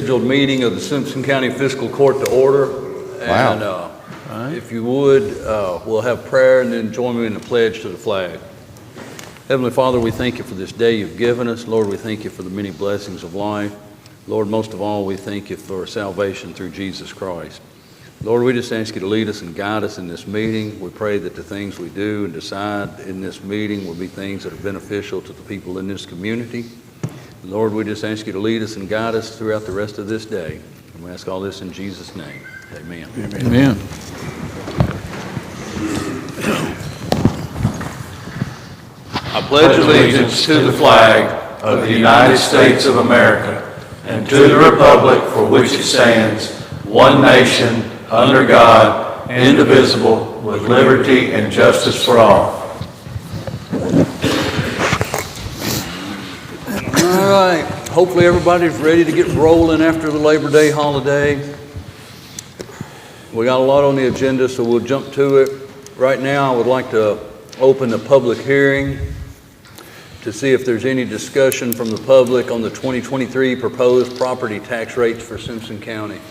scheduled meeting of the Simpson County Fiscal Court to order. Wow. And if you would, we'll have prayer and then join me in the pledge to the flag. Heavenly Father, we thank you for this day you've given us. Lord, we thank you for the many blessings of life. Lord, most of all, we thank you for salvation through Jesus Christ. Lord, we just ask you to lead us and guide us in this meeting. We pray that the things we do and decide in this meeting will be things that are beneficial to the people in this community. Lord, we just ask you to lead us and guide us throughout the rest of this day. And we ask all this in Jesus' name. Amen. Amen. Amen. I pledge allegiance to the flag of the United States of America and to the republic for which it stands, one nation, under God, indivisible, with liberty and justice for all. All right. Hopefully everybody's ready to get rolling after the Labor Day holiday. We got a lot on the agenda, so we'll jump to it. Right now, I would like to open the public hearing to see if there's any discussion from the public on the 2023 proposed property tax rates for Simpson County.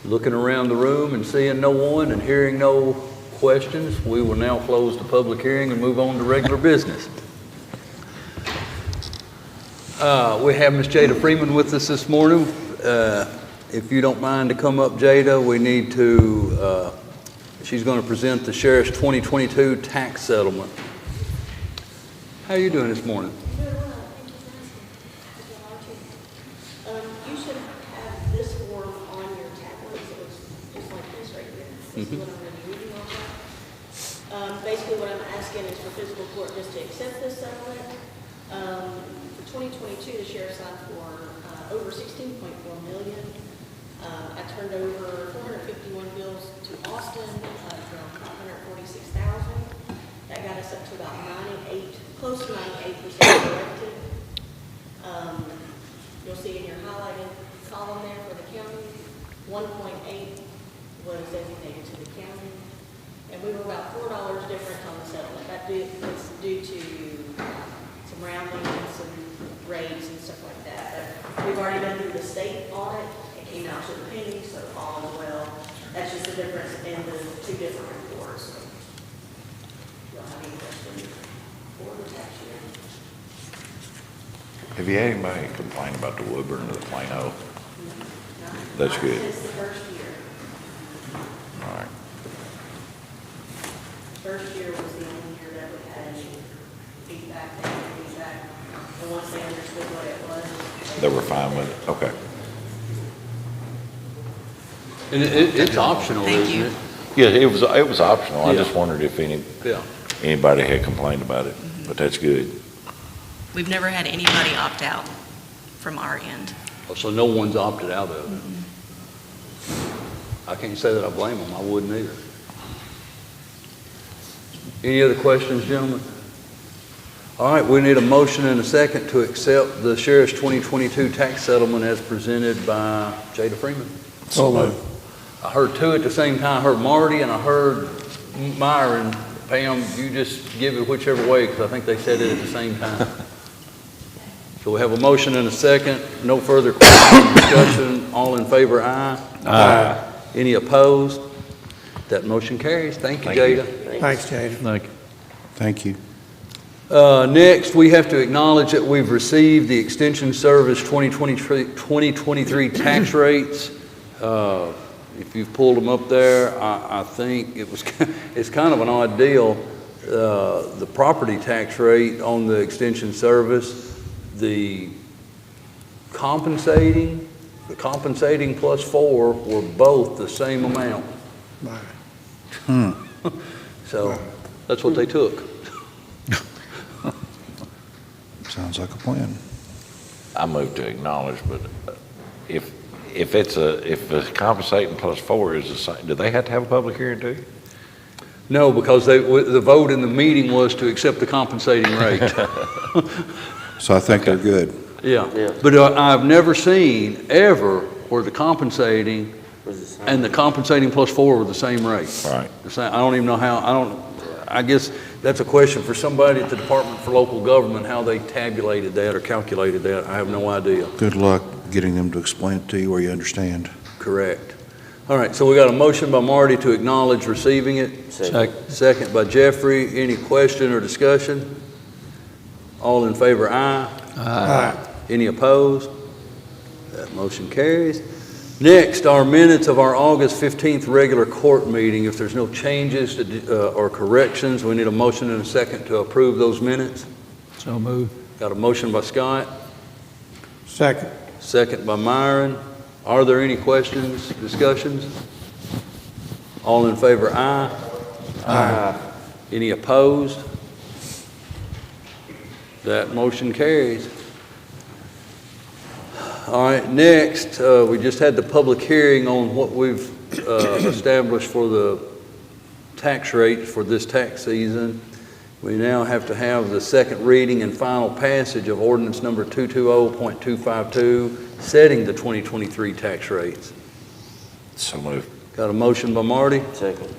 Looking around the room and seeing no one and hearing no questions, we will now close the public hearing and move on to regular business. We have Ms. Jada Freeman with us this morning. If you don't mind to come up, Jada, we need to, she's going to present the Sheriff's 2022 tax settlement. How are you doing this morning? Very well, thank you for asking. You should have this form on your tablet, so it's just like this right here. This is what I'm going to be reading off of. Basically what I'm asking is for fiscal court just to accept this settlement. For 2022, the sheriff signed for over $16.4 million. I turned over 451 bills to Austin from 546,000. That got us up to about 98, close to 98% collected. You'll see in your highlighted column there for the county, 1.8 was designated to the county. And we were about $4 different on the settlement. That's due to some rounding and some rates and stuff like that. But we've already been through the state audit. It came out to the penny, so all is well. That's just the difference in the two different reports. You'll have any questions for the tax year? Have you had anybody complain about the Woodburn or the Plano? No. That's good. It's the first year. All right. First year was the only year that we had any feedback. And once they understood what it was, They were fine with it? Okay. And it's optional, isn't it? Yeah, it was optional. I Yeah. just wondered if Yeah. anybody had complained about it, but that's good. We've never had anybody opt out from our end. So no one's opted out of it. I can't say that I blame them. I wouldn't either. Any other questions, gentlemen? All right, we need a motion and a second to accept the Sheriff's 2022 tax settlement as presented by Jada Freeman. So I heard two at the same time. I heard Marty and I heard Myron. Pam, you just give it whichever way because I think they said it at the same time. So we have a motion and a second. No further questions or discussion. All in favor, aye. Aye. Any opposed? That motion carries. Thank you, Jada. Thanks, Jada. Thank you. Next, we have to acknowledge that we've received the Extension Service 2023 tax rates. If you've pulled them up there, I think it's kind of an odd deal. The property tax rate on the Extension Service, the compensating plus 4 were both the same amount. So that's what they took. Sounds like a plan. I move to acknowledge, but if the compensating plus 4 is the same, do they have to have a public hearing too? No, because the vote in the meeting was to accept the compensating rate. So I think they're good. Yeah. But I've never seen ever where the compensating And the compensating plus 4 were the same rate. Right. I don't even know how, I guess that's a question for somebody at the Department for Local Government, how they tabulated that or calculated that. I have no idea. Good luck getting them to explain it to you where you understand. Correct. All right, so we got a motion by Marty to acknowledge receiving it. Second by Jeffrey. Any question or discussion? All in favor, aye. Aye. Any opposed? That motion carries. Next, our minutes of our August 15th regular court meeting. If there's no changes or corrections, we need a motion and a second to approve those minutes. So moved. Got a motion by Scott, Second. second by Myron. Are there any questions, discussions? All in favor, aye. Aye. Any opposed? That motion carries. All right, next, we just had the public hearing on what we've established for the tax rates for this tax season. We now have to have the second reading and final passage of ordinance number 220.252, setting the 2023 tax rates. So moved. Got a motion by Marty? Second.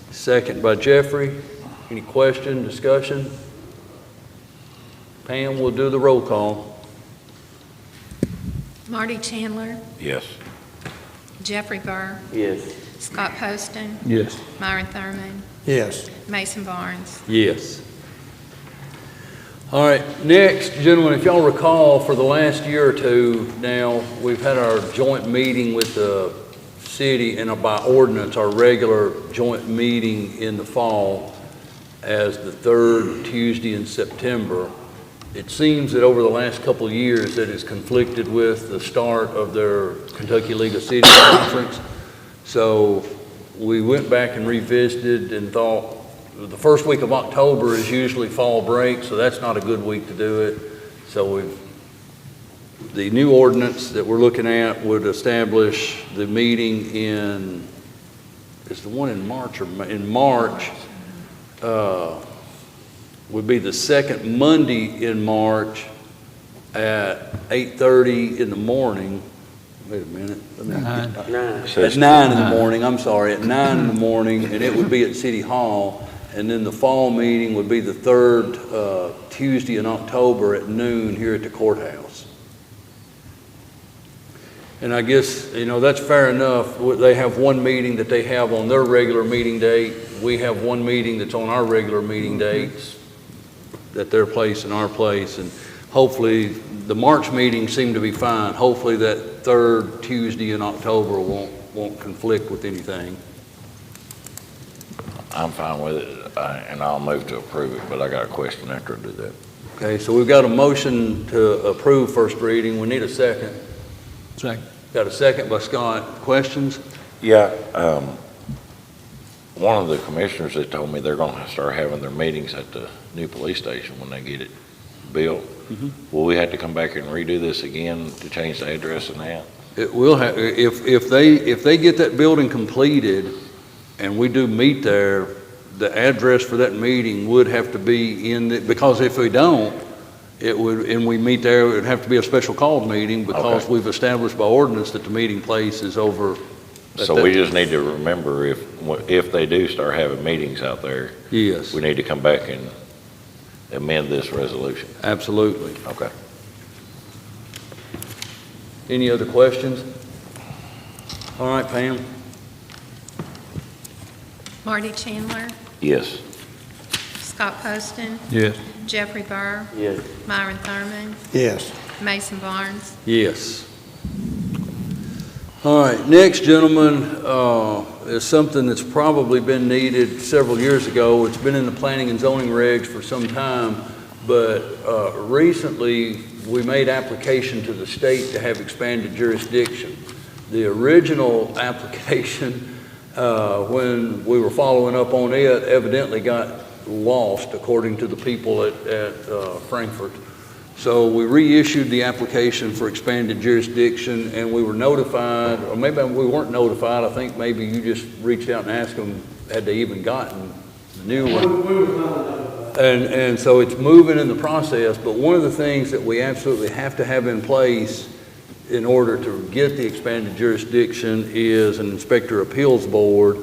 Second by Jeffrey. Any question, discussion? Pam will do the roll call. Marty Chandler, Yes. Jeffrey Burr, Yes. Scott Poston, Yes. Myron Thurman, Yes. Mason Barnes. Yes. All right, next, gentlemen, if y'all recall, for the last year or two now, we've had our joint meeting with the city, and by ordinance, our regular joint meeting in the fall as the third Tuesday in September. It seems that over the last couple of years, that has conflicted with the start of their Kentucky League of Cities Conference. So we went back and revisited and thought, the first week of October is usually fall break, so that's not a good week to do it. So the new ordinance that we're looking at would establish the meeting in, is the one in March or in March, would be the second Monday in March at 8:30 in the morning. Wait a minute. At 9 in the morning, I'm sorry, at 9 in the morning, and it would be at City Hall. And then the fall meeting would be the third Tuesday in October at noon here at the courthouse. And I guess, that's fair enough. They have one meeting that they have on their regular meeting date. We have one meeting that's on our regular meeting dates at their place and our place. And hopefully, the March meetings seem to be fine. Hopefully that third Tuesday in October won't conflict with anything. I'm fine with it, and I'll move to approve it, but I got a question after I do that. Okay, so we've got a motion to approve first reading. We need a second. Second. Got a second by Scott. Questions? Yeah, one of the commissioners that told me they're gonna start having their meetings at the new police station when they get it built. Will we have to come back and redo this again to change the address and that? It will have, if they get that building completed and we do meet there, the address for that meeting would have to be because if we don't, it would, and we meet there, it would have to be a special called meeting because Okay. we've established by ordinance that the meeting place is over. So we just need to remember if they do start having meetings out there, Yes, we need to come back and amend this resolution. absolutely. Okay. Any other questions? All right, Pam? Marty Chandler, Yes. Scott Poston, Yes. Jeffrey Burr, Yes. Myron Thurman, Yes. Mason Barnes. Yes. All right, next, gentlemen, is something that's probably been needed several years ago. It's been in the planning and zoning regs for some time, but recently we made application to the state to have expanded jurisdiction. The original application, when we were following up on it, evidently got lost, according to the people at Frankfurt. So we reissued the application for expanded jurisdiction, and we were notified, or maybe we weren't notified. I think maybe you just reached out and asked them, had they even gotten the new one? We were not notified. And so it's moving in the process, but one of the things that we absolutely have to have in place in order to get the expanded jurisdiction is an inspector appeals board.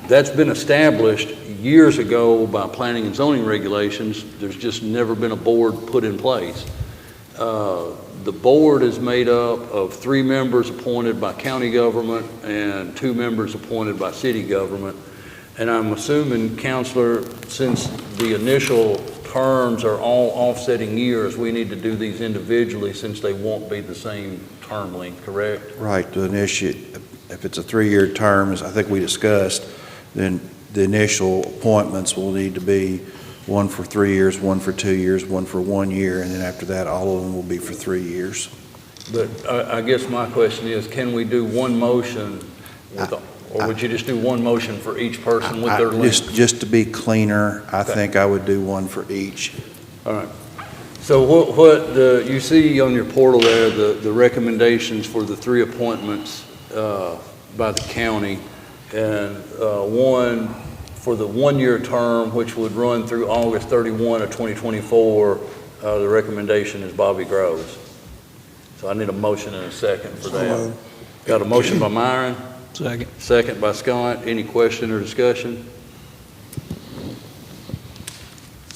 That's been established years ago by planning and zoning regulations. There's just never been a board put in place. The board is made up of 3 members appointed by county government and 2 members appointed by city government. And I'm assuming, Counselor, since the initial terms are all offsetting years, we need to do these individually since they won't be the same term length, correct? Right, the initial, if it's a 3-year term, as I think we discussed, then the initial appointments will need to be one for 3 years, one for 2 years, one for 1 year, and then after that, all of them will be for 3 years. But I guess my question is, can we do one motion, or would you just do one motion for each person with their length? Just to be cleaner, I think I would do one for each. All right. So what you see on your portal there, the recommendations for the 3 appointments by the county, and one for the 1-year term, which would run through August 31 of 2024, the recommendation is Bobby Groves. So I need a motion and a second for that. Got a motion by Myron, Second. second by Scott. Any question or discussion?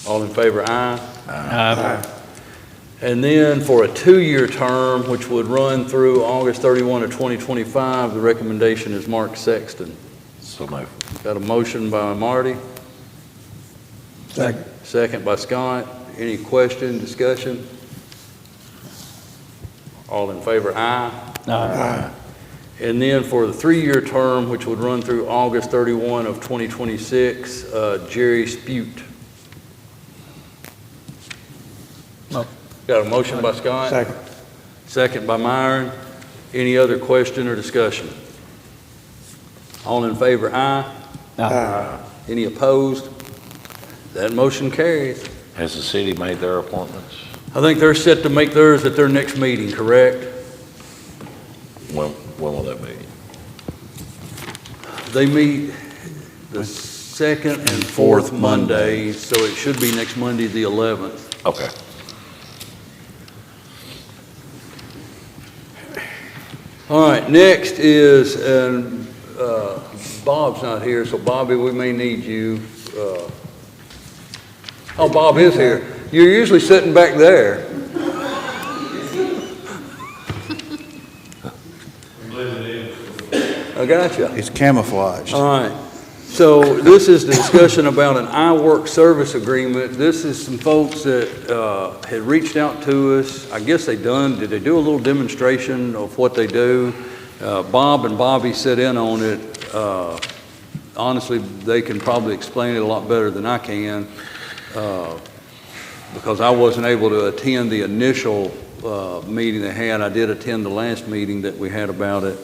All in favor, aye. Aye. And then for a 2-year term, which would run through August 31 of 2025, the recommendation is Mark Sexton. So moved. Got a motion by Marty, Second. second by Scott. Any question, discussion? All in favor, aye. Aye. And then for the 3-year term, which would run through August 31 of 2026, Jerry Spute. No. Got a motion by Scott? Second. Second by Myron. Any other question or discussion? All in favor, aye. Aye. Any opposed? That motion carries. Has the city made their appointments? I think they're set to make theirs at their next meeting, correct? When will that be? They meet the second and fourth Mondays, so it should be next Monday, the 11th. Okay. All right, next is, and Bob's not here, so Bobby, we may need you. Oh, Bob is here. You're usually sitting back there. I got you. It's camouflaged. All right. So this is the discussion about an iWork service agreement. This is some folks that had reached out to us. I guess did they do a little demonstration of what they do? Bob and Bobby sit in on it. Honestly, they can probably explain it a lot better than I can because I wasn't able to attend the initial meeting they had. I did attend the last meeting that we had about it.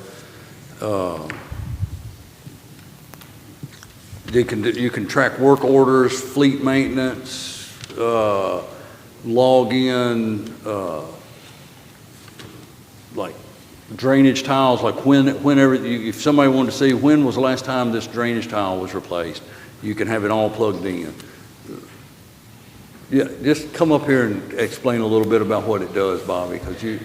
You can track work orders, fleet maintenance, log in, like drainage tiles, like whenever, if somebody wanted to see when was the last time this drainage tile was replaced, you can have it all plugged in. Yeah, just come up here and explain a little bit about what it does, Bobby, because you.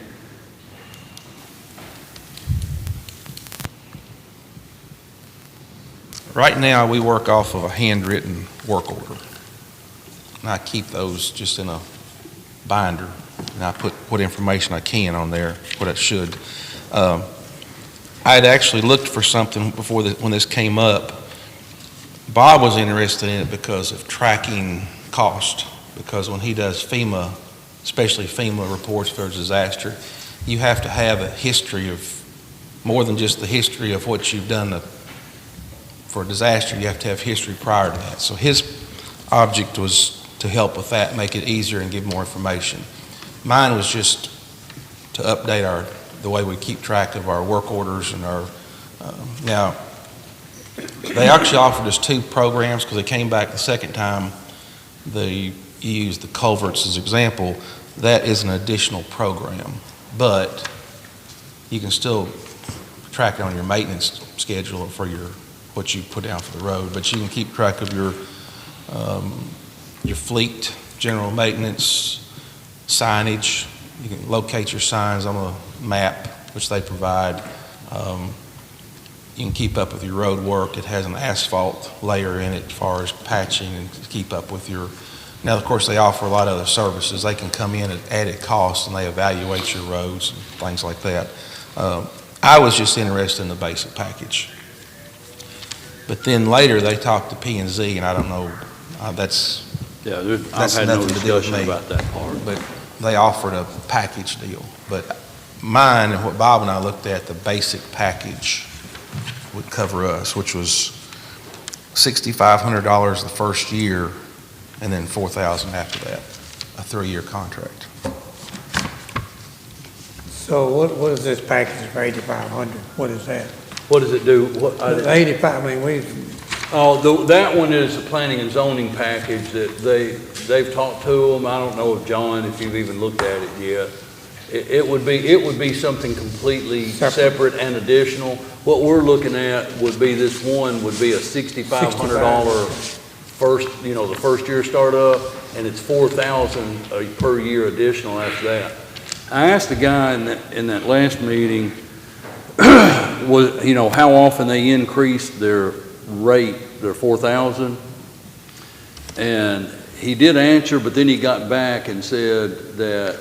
Right now, we work off of a handwritten work order. And I keep those just in a binder, and I put what information I can on there, what I should. I had actually looked for something before when this came up. Bob was interested in it because of tracking cost, because when he does FEMA, especially FEMA reports for a disaster, you have to have a history of more than just the history of what you've done for a disaster. You have to have history prior to that. So his object was to help with that, make it easier and give more information. Mine was just to update the way we keep track of our work orders and our, now, they actually offered us 2 programs because they came back the second time. They used the culverts as example. That is an additional program, but you can still track it on your maintenance schedule for what you put down for the road, but you can keep track of your fleet, general maintenance, signage. You can locate your signs on a map which they provide. You can keep up with your road work. It has an asphalt layer in it as far as patching and to keep up with your. Now, of course, they offer a lot of other services. They can come in at added cost and they evaluate your roads and things like that. I was just interested in the basic package. But then later they talked to P&Z, and I don't know, that's I've had no nothing to do with discussion me. about that part. But they offered a package deal. But mine and what Bob and I looked at, the basic package would cover us, which was $6,500 the first year and then $4,000 after that, a 3-year contract. So what is this package for 8,500? What is that? What does it do? 85, I mean, That one is a planning and zoning package that they've talked to them. I don't know if, John, if you've even looked at it yet. It would be something completely separate and additional. What we're looking at would be this one would be a $6,500 the first year startup, and it's $4,000 per year additional after that. I asked the guy in that last meeting, how often they increased their rate, their $4,000, and he did answer, but then he got back and said that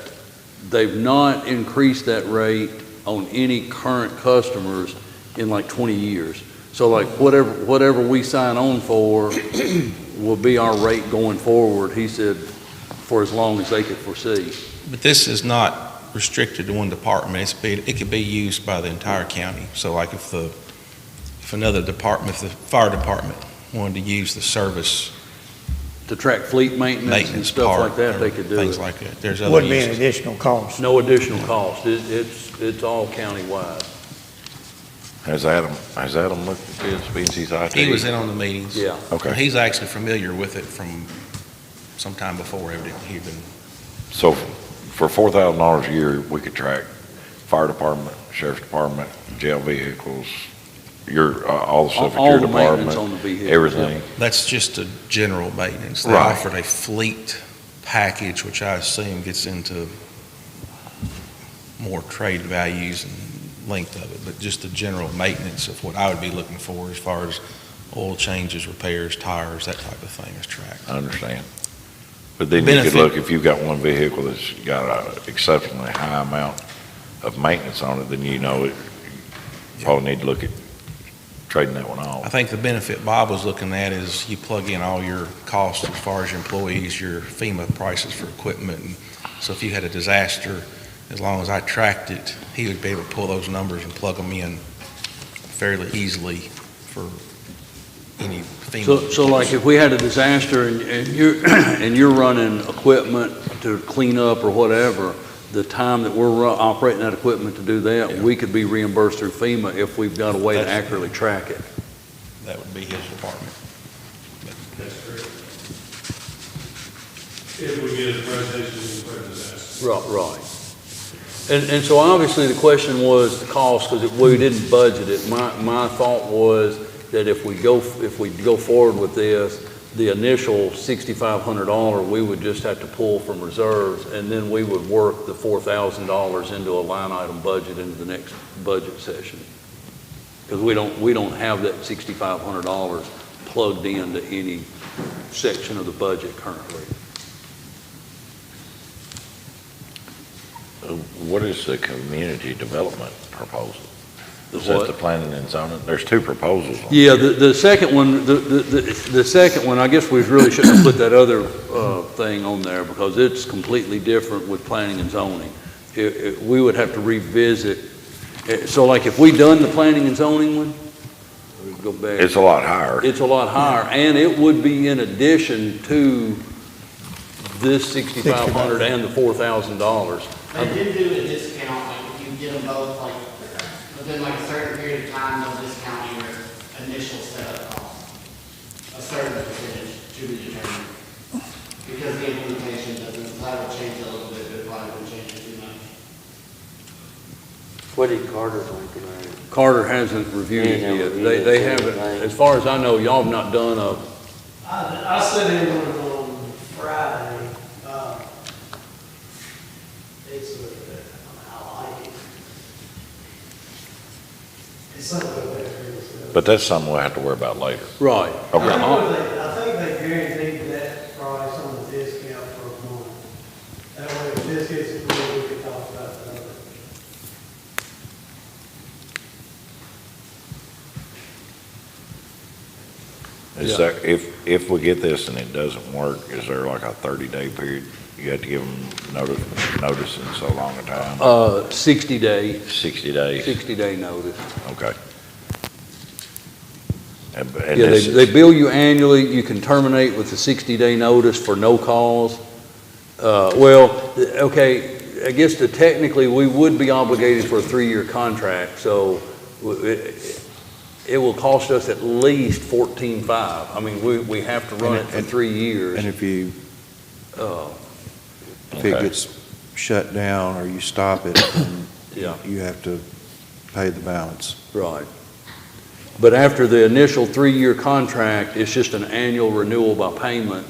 they've not increased that rate on any current customers in like 20 years. So like whatever we sign on for will be our rate going forward, he said, for as long as they could foresee. But this is not restricted to one department. It could be used by the entire county. So like if another department, if the fire department wanted to use the service To track fleet maintenance and stuff part, like that, they could do things it. like that. There's other wouldn't be an uses. additional cost. No additional cost. It's all countywide. Has Adam looked at this, BNC's IT? He was in on the meetings. Yeah. Okay. He's actually familiar with it from some time before he'd been. So for $4,000 a year, we could track fire department, sheriff's department, jail vehicles, all the stuff at All your the maintenance department, on the vehicle. everything. That's just a general maintenance. They Right. offered a fleet package, which I assume gets into more trade values and length of it, but just the general maintenance of what I would be looking for as far as oil changes, repairs, tires, that type of thing is tracked. I understand. But then you could Benefit. look, if you've got one vehicle that's got an exceptionally high amount of maintenance on it, then you probably need to look at trading that one I off. think the benefit Bob was looking at is you plug in all your costs as far as your employees, your FEMA prices for equipment. And so if you had a disaster, as long as I tracked it, he would be able to pull those numbers and plug them in fairly easily for any FEMA. So like if we had a disaster and you're running equipment to clean up or whatever, the time that we're operating that equipment to do that, we could be reimbursed through FEMA if we've got a way to accurately track it. That would be his department. That's correct. If we get a presentation for disaster. Right. And so obviously the question was the cost, because we didn't budget it. My thought was that if we go forward with this, the initial $6,500, we would just have to pull from reserves, and then we would work the $4,000 into a line item budget into the next budget session. Because we don't have that $6,500 plugged into any section of the budget currently. What is the community development proposal? Is what? that the planning and zoning? There's two proposals. Yeah, the second one, the second one, I guess we really shouldn't have put that other thing on there because it's completely different with planning and zoning. We would have to revisit. So like if we done the planning and zoning one, we'd go back. It's a lot higher. It's a lot higher, and it would be in addition to this $6,500 and the $4,000. They did do a discount, like if you get them both, like, within like a certain period of time, they'll discount your initial setup cost. A certain percentage to be determined. Because the implementation doesn't, that will change a little bit, but it probably won't change it too much. What did Carter think about it? Carter hasn't reviewed it yet. They haven't, as far as I know, y'all have not done a, I sent in one on Friday. It's, I like it. But that's something we'll have to worry about later. Right. Okay. I think they guaranteed that price on the discount for a month. That way, if this gets approved, we can talk about the other. Is there, if we get this and it doesn't work, is there like a 30-day period? You have to give them notice in so long a time? 60 days, 60 days? 60-day notice. Okay. And Yeah, this they is- bill you annually. You can terminate with a 60-day notice for no cause. Okay, I guess technically, we would be obligated for a 3-year contract, so it will cost us at least $14,500. I mean, we have to run it for 3 years. And if you, if it Okay. gets shut down or you stop it, then Yeah. you have to pay the balance. Right. But after the initial 3-year contract, it's just an annual renewal by payment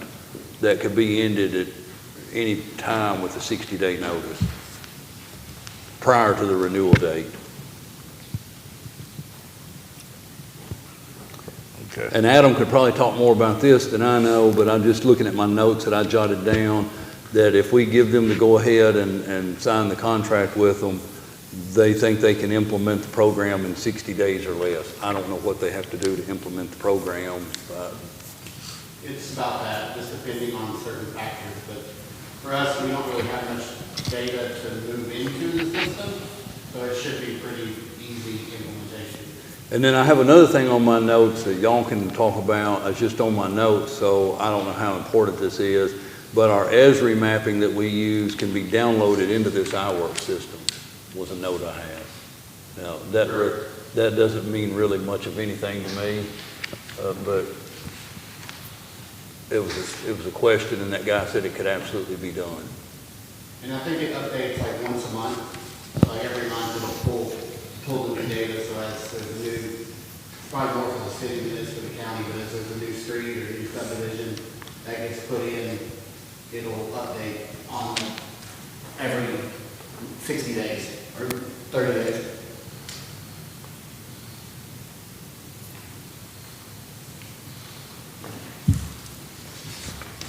that could be ended at any time with a 60-day notice prior to the renewal date. Okay. And Adam could probably talk more about this than I know, but I'm just looking at my notes that I jotted down, that if we give them the go-ahead and sign the contract with them, they think they can implement the program in 60 days or less. I don't know what they have to do to implement the program. It's about that, just depending on certain factors, but for us, we don't really have much data to move into the system, so it should be pretty easy implementation. And then I have another thing on my notes that y'all can talk about. It's just on my notes, so I don't know how important this is, but our Esri mapping that we use can be downloaded into this iWork system, was a note I had. Now, that doesn't mean really much of anything to me, but it was a question, and that guy said it could absolutely be done. And I think it updates like once a month, like every month it'll pull the new data, so as there's a new, it's probably more for the city than it is for the county, but as there's a new street or a new subdivision that gets put in, it'll update on every 60 days or 30 days.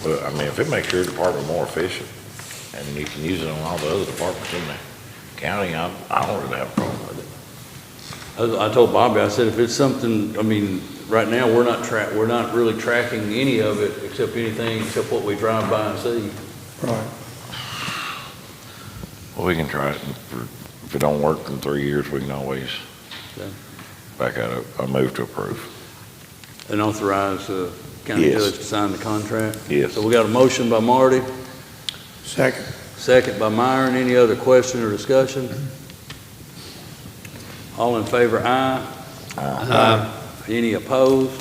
Well, I mean, if it makes your department more efficient, and you can use it on all the other departments in the county, I don't really have a problem with it. I told Bobby, I said, if it's something, I mean, right now, we're not really tracking any of it except what we drive by and see. Right. Well, we can try it, and if it don't work in 3 years, we can always Okay. back out a move to approve. And authorize the county Yes. judge to sign the contract? Yes. So we got a motion by Marty, Second. second by Myron. Any other question or discussion? All in favor, aye. Aye. Any opposed?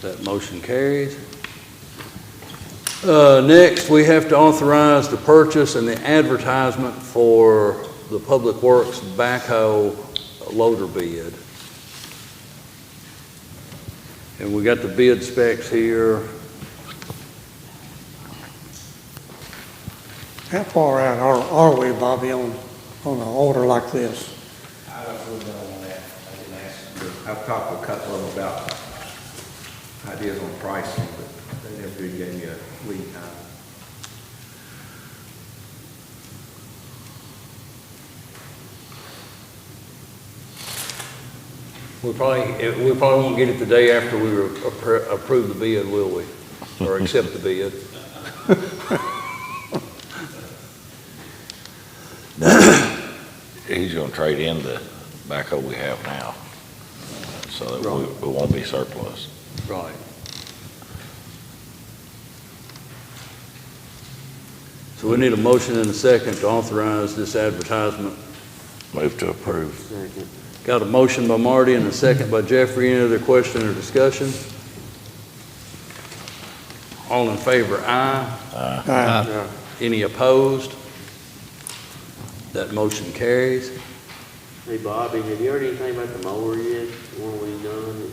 That motion carries. Next, we have to authorize the purchase and the advertisement for the Public Works backhoe loader bid. And we got the bid specs here. How far out are we, Bobby, on an order like this? I don't really know on that. I didn't ask. I've talked to a couple of them about ideas on pricing, but they never really gave me a lead time. We probably won't get it the day after we approve the bid, will we? Or accept the bid? He's gonna trade in the backhoe we have now, so that we won't be surplus. Right. So we need a motion and a second to authorize this advertisement. Move to approve. Got a motion by Marty and a second by Jeffrey. Any other question or discussion? All in favor, aye. Aye. Any opposed? That motion carries. Hey Bobby, have you heard anything about the mower yet? The one we done?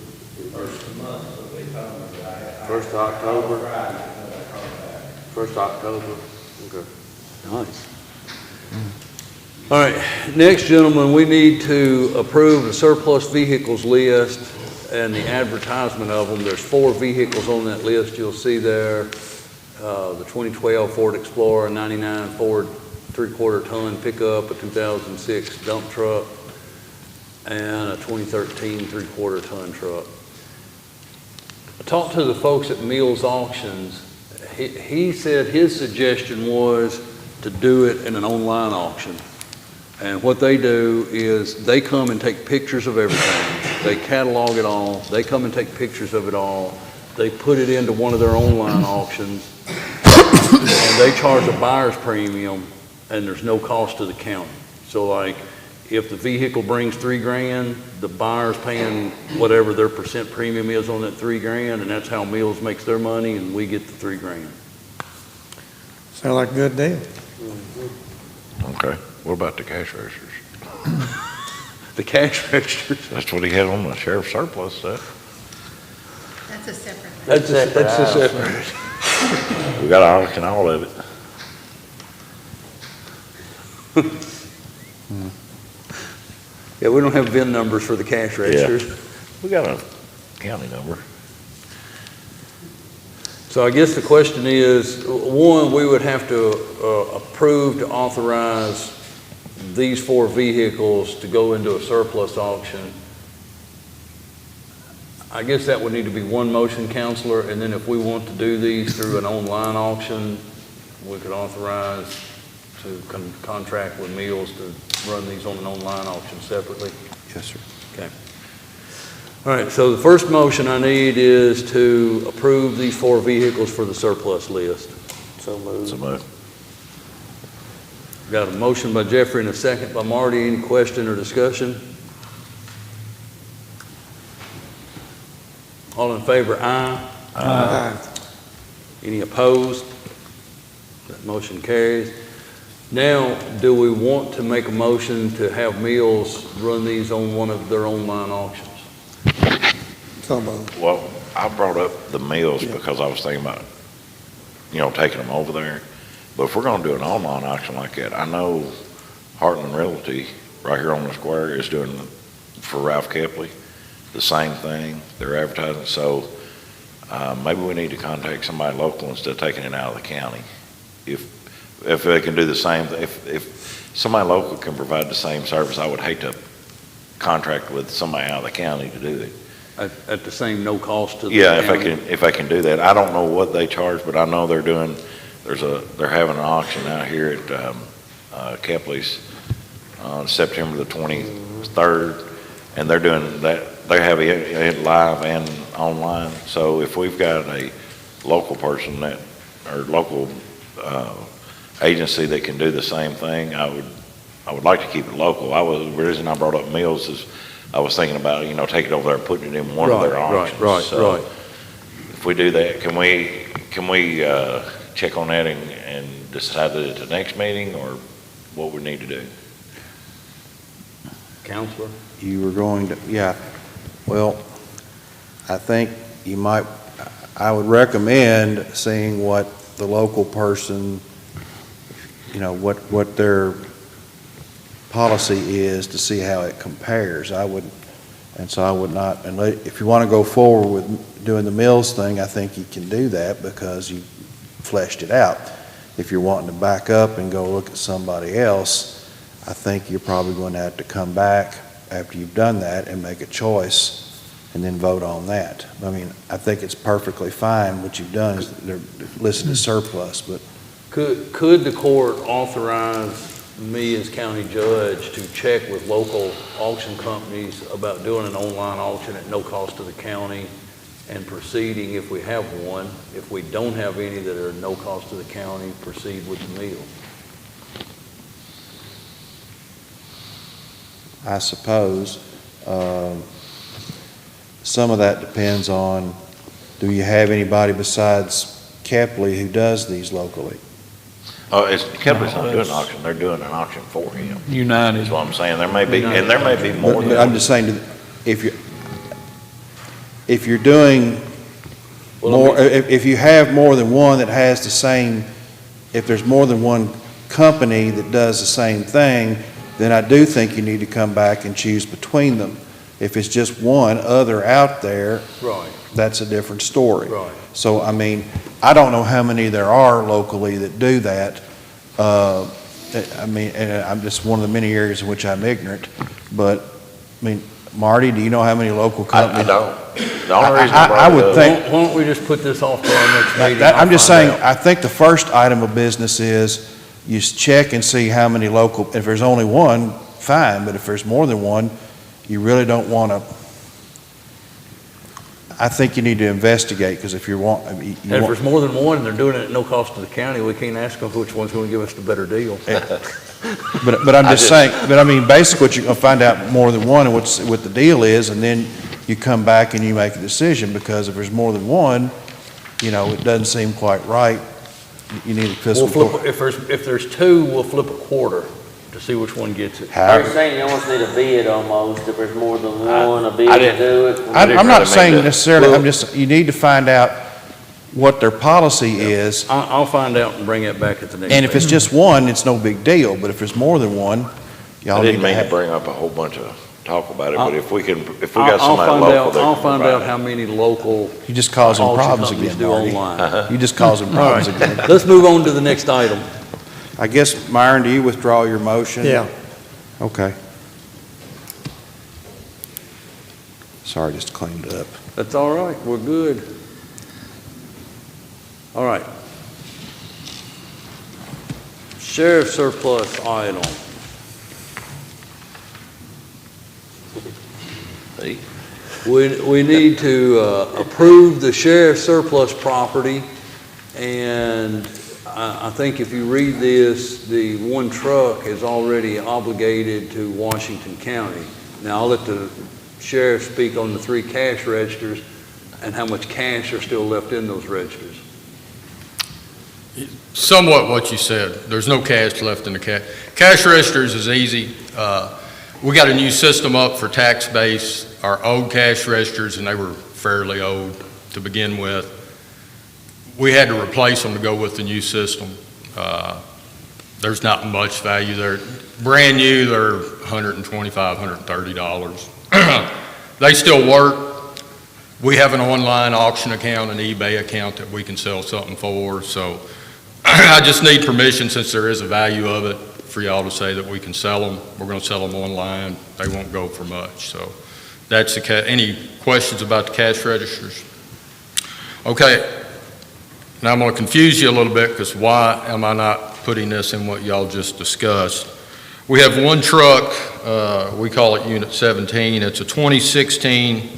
First of the month, so they told me that First of October? Friday, I called back. First October? Okay. Nice. All right, next, gentlemen, we need to approve the surplus vehicles list and the advertisement of them. There's 4 vehicles on that list you'll see there. The 2012 Ford Explorer, 99 Ford 3/4 ton pickup, a 2006 dump truck, and a 2013 3/4 ton truck. I talked to the folks at Mills Auctions. He said his suggestion was to do it in an online auction. And what they do is they come and take pictures of everything. They catalog it all. They come and take pictures of it all. They put it into one of their online auctions, and they charge a buyer's premium, and there's no cost to the county. So like, if the vehicle brings $3,000, the buyer's paying whatever their percent premium is on that $3,000, and that's how Mills makes their money, and we get the $3,000. Sound like a good deal. Okay, what about the cash registers? The cash registers. That's what he had on the sheriff's surplus set. That's a separate thing. That's a separate. We got to auction all of it. Yeah, we don't have VIN numbers for the cash registers. We got a county number. So I guess the question is, one, we would have to approve to authorize these 4 vehicles to go into a surplus auction. I guess that would need to be one motion, Counselor, and then if we want to do these through an online auction, we could authorize to contract with Mills to run these on an online auction separately. Yes, sir. Okay. All right, so the first motion I need is to approve these 4 vehicles for the surplus list. So moved. So much. Got a motion by Jeffrey and a second by Marty. Any question or discussion? All in favor, aye. Aye. Any opposed? That motion carries. Now, do we want to make a motion to have Mills run these on one of their online auctions? So moved. Well, I brought up the mills because I was thinking about, taking them over there. But if we're going to do an online auction like that, I know Heartland Realty right here on the square is doing for Ralph Kepley the same thing. They're advertising. So maybe we need to contact somebody local instead of taking it out of the county. If they can do the same, if somebody local can provide the same service, I would hate to contract with somebody out of the county to do it. At the same no cost to the county? county? if I can do that. I don't know what they charge, but I know they're having an auction out here at Kepley's on September the 23rd, and they're doing that. They have it live and online. So if we've got a local person or local agency that can do the same thing, I would like to keep it local. The reason I brought up Mills is I was thinking about, taking it over there and putting it in one of their auctions. Right. If we do that, can we check on that and decide that at the next meeting, or what we need to do? Counselor? You were going to, well, I think I would recommend seeing what the local person, what their policy is to see how it compares. I would not, if you want to go forward with doing the Mills thing, I think you can do that because you fleshed it out. If you're wanting to back up and go look at somebody else, I think you're probably going to have to come back after you've done that and make a choice and then vote on that. I mean, I think it's perfectly fine what you've done is they're listed as surplus, but. Could the court authorize me as county judge to check with local auction companies about doing an online auction at no cost to the county and proceeding if we have one? If we don't have any that are no cost to the county, proceed with the meal. I suppose. Some of that depends on, do you have anybody besides Kepley who does these locally? Kepley's not doing an auction. They're doing an auction for him. United. Is what I'm saying. There may be more But than I'm just saying, if you're doing more, if you have more than one that has the same, if there's more than one company that does the same thing, then I do think you need to come back and choose between them. If it's just one other out there, Right, that's a different story. right. So, I mean, I don't know how many there are locally that do that. I mean, and I'm just one of the many areas in which I'm ignorant, but, I mean, Marty, do you know how many local I companies? don't. The only reason I I brought would it up. think- Why don't we just put this off to our next meeting? I'm just I'll saying, find out. I think the first item of business is you check and see how many local, if there's only one, fine, but if there's more than one, you really don't want to, I think you need to investigate, because if you want, And if there's more than one and they're doing it at no cost to the county, we can't ask them which one's going to give us the better deal. but I'm just saying, but I mean, basically what you're going to find out more than one and what the deal is, and then you come back and you make a decision, because if there's more than one, you know, it doesn't seem quite right. You need a fiscal We'll court. flip, if there's two, we'll flip a quarter to see which one gets it. They're saying you almost need a bid almost, if there's more than one, a bid I to didn't- do it. I didn't I'm not really mean saying to- necessarily, Well- I'm just, you need to find out what their policy is, I'll find out and bring it back at the next and if it's meeting. just one, it's no big deal, but if there's more than one, I y'all need didn't to mean to have. bring up a whole bunch of talk about it, I'll- but if we got I'll somebody find local out, that I'll can find provide out it. how many local You just causing auction problems companies again, do Marty. online. You just causing All problems right, again. let's move on to the next item. I guess, Myron, do you withdraw your motion? Yeah. Okay. Sorry, just cleaned it up. That's all right, we're good. All right. Sheriff surplus item. See? We need to approve the sheriff's surplus property, and I think if you read this, the one truck is already obligated to Washington County. Now, I'll let the sheriff speak on the 3 cash registers and how much cash are still left in those registers. Somewhat what you said. There's no cash left in the cash. Cash registers is easy. We got a new system up for tax base. Our old cash registers, and they were fairly old to begin with, we had to replace them to go with the new system. There's not much value there. Brand new, they're $125, $130. They still work. We have an online auction account, an eBay account that we can sell something for. So I just need permission, since there is a value of it, for y'all to say that we can sell them. We're going to sell them online. They won't go for much. So that's any questions about the cash registers? Okay. Now I'm going to confuse you a little bit, because why am I not putting this in what y'all just discussed? We have one truck, we call it Unit 17. It's a 2016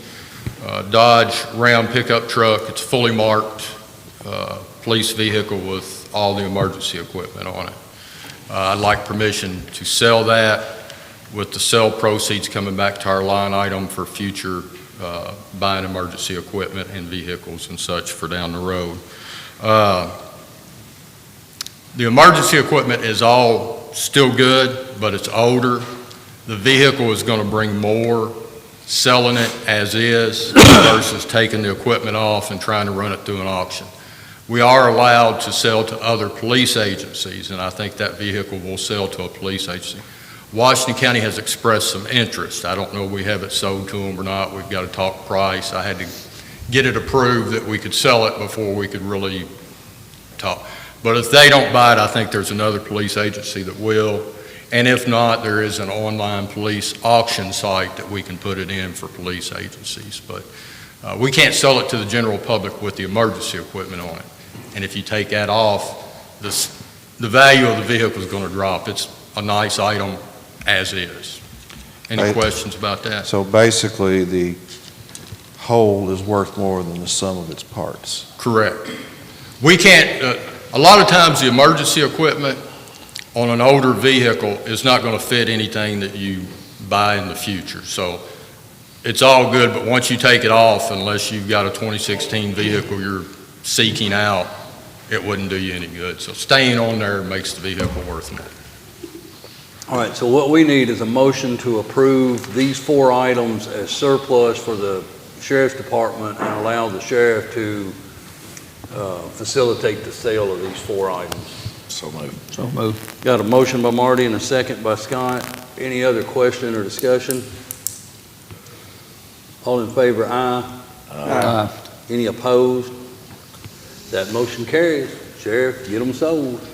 Dodge Ram pickup truck. It's fully marked police vehicle with all the emergency equipment on it. I'd like permission to sell that, with the sale proceeds coming back to our line item for future buying emergency equipment and vehicles and such for down the road. The emergency equipment is all still good, but it's older. The vehicle is going to bring more selling it as is versus taking the equipment off and trying to run it through an auction. We are allowed to sell to other police agencies, and I think that vehicle will sell to a police agency. Washington County has expressed some interest. I don't know if we have it sold to them or not. We've got to talk price. I had to get it approved that we could sell it before we could really talk. But if they don't buy it, I think there's another police agency that will. And if not, there is an online police auction site that we can put it in for police agencies. But we can't sell it to the general public with the emergency equipment on it. And if you take that off, the value of the vehicle is going to drop. It's a nice item as is. Any Right. questions about that? So basically, the whole is worth more than the sum of its parts. Correct. We can't, a lot of times the emergency equipment on an older vehicle is not going to fit anything that you buy in the future. So it's all good, but once you take it off, unless you've got a 2016 vehicle you're seeking out, it wouldn't do you any good. So staying on there makes the vehicle worth more. All right, so what we need is a motion to approve these 4 items as surplus for the sheriff's department and allow the sheriff to facilitate the sale of these 4 items. So moved. So moved. Got a motion by Marty and a second by Scott. Any other question or discussion? All in favor, aye. Aye. Any opposed? That motion carries. Sheriff, get them sold.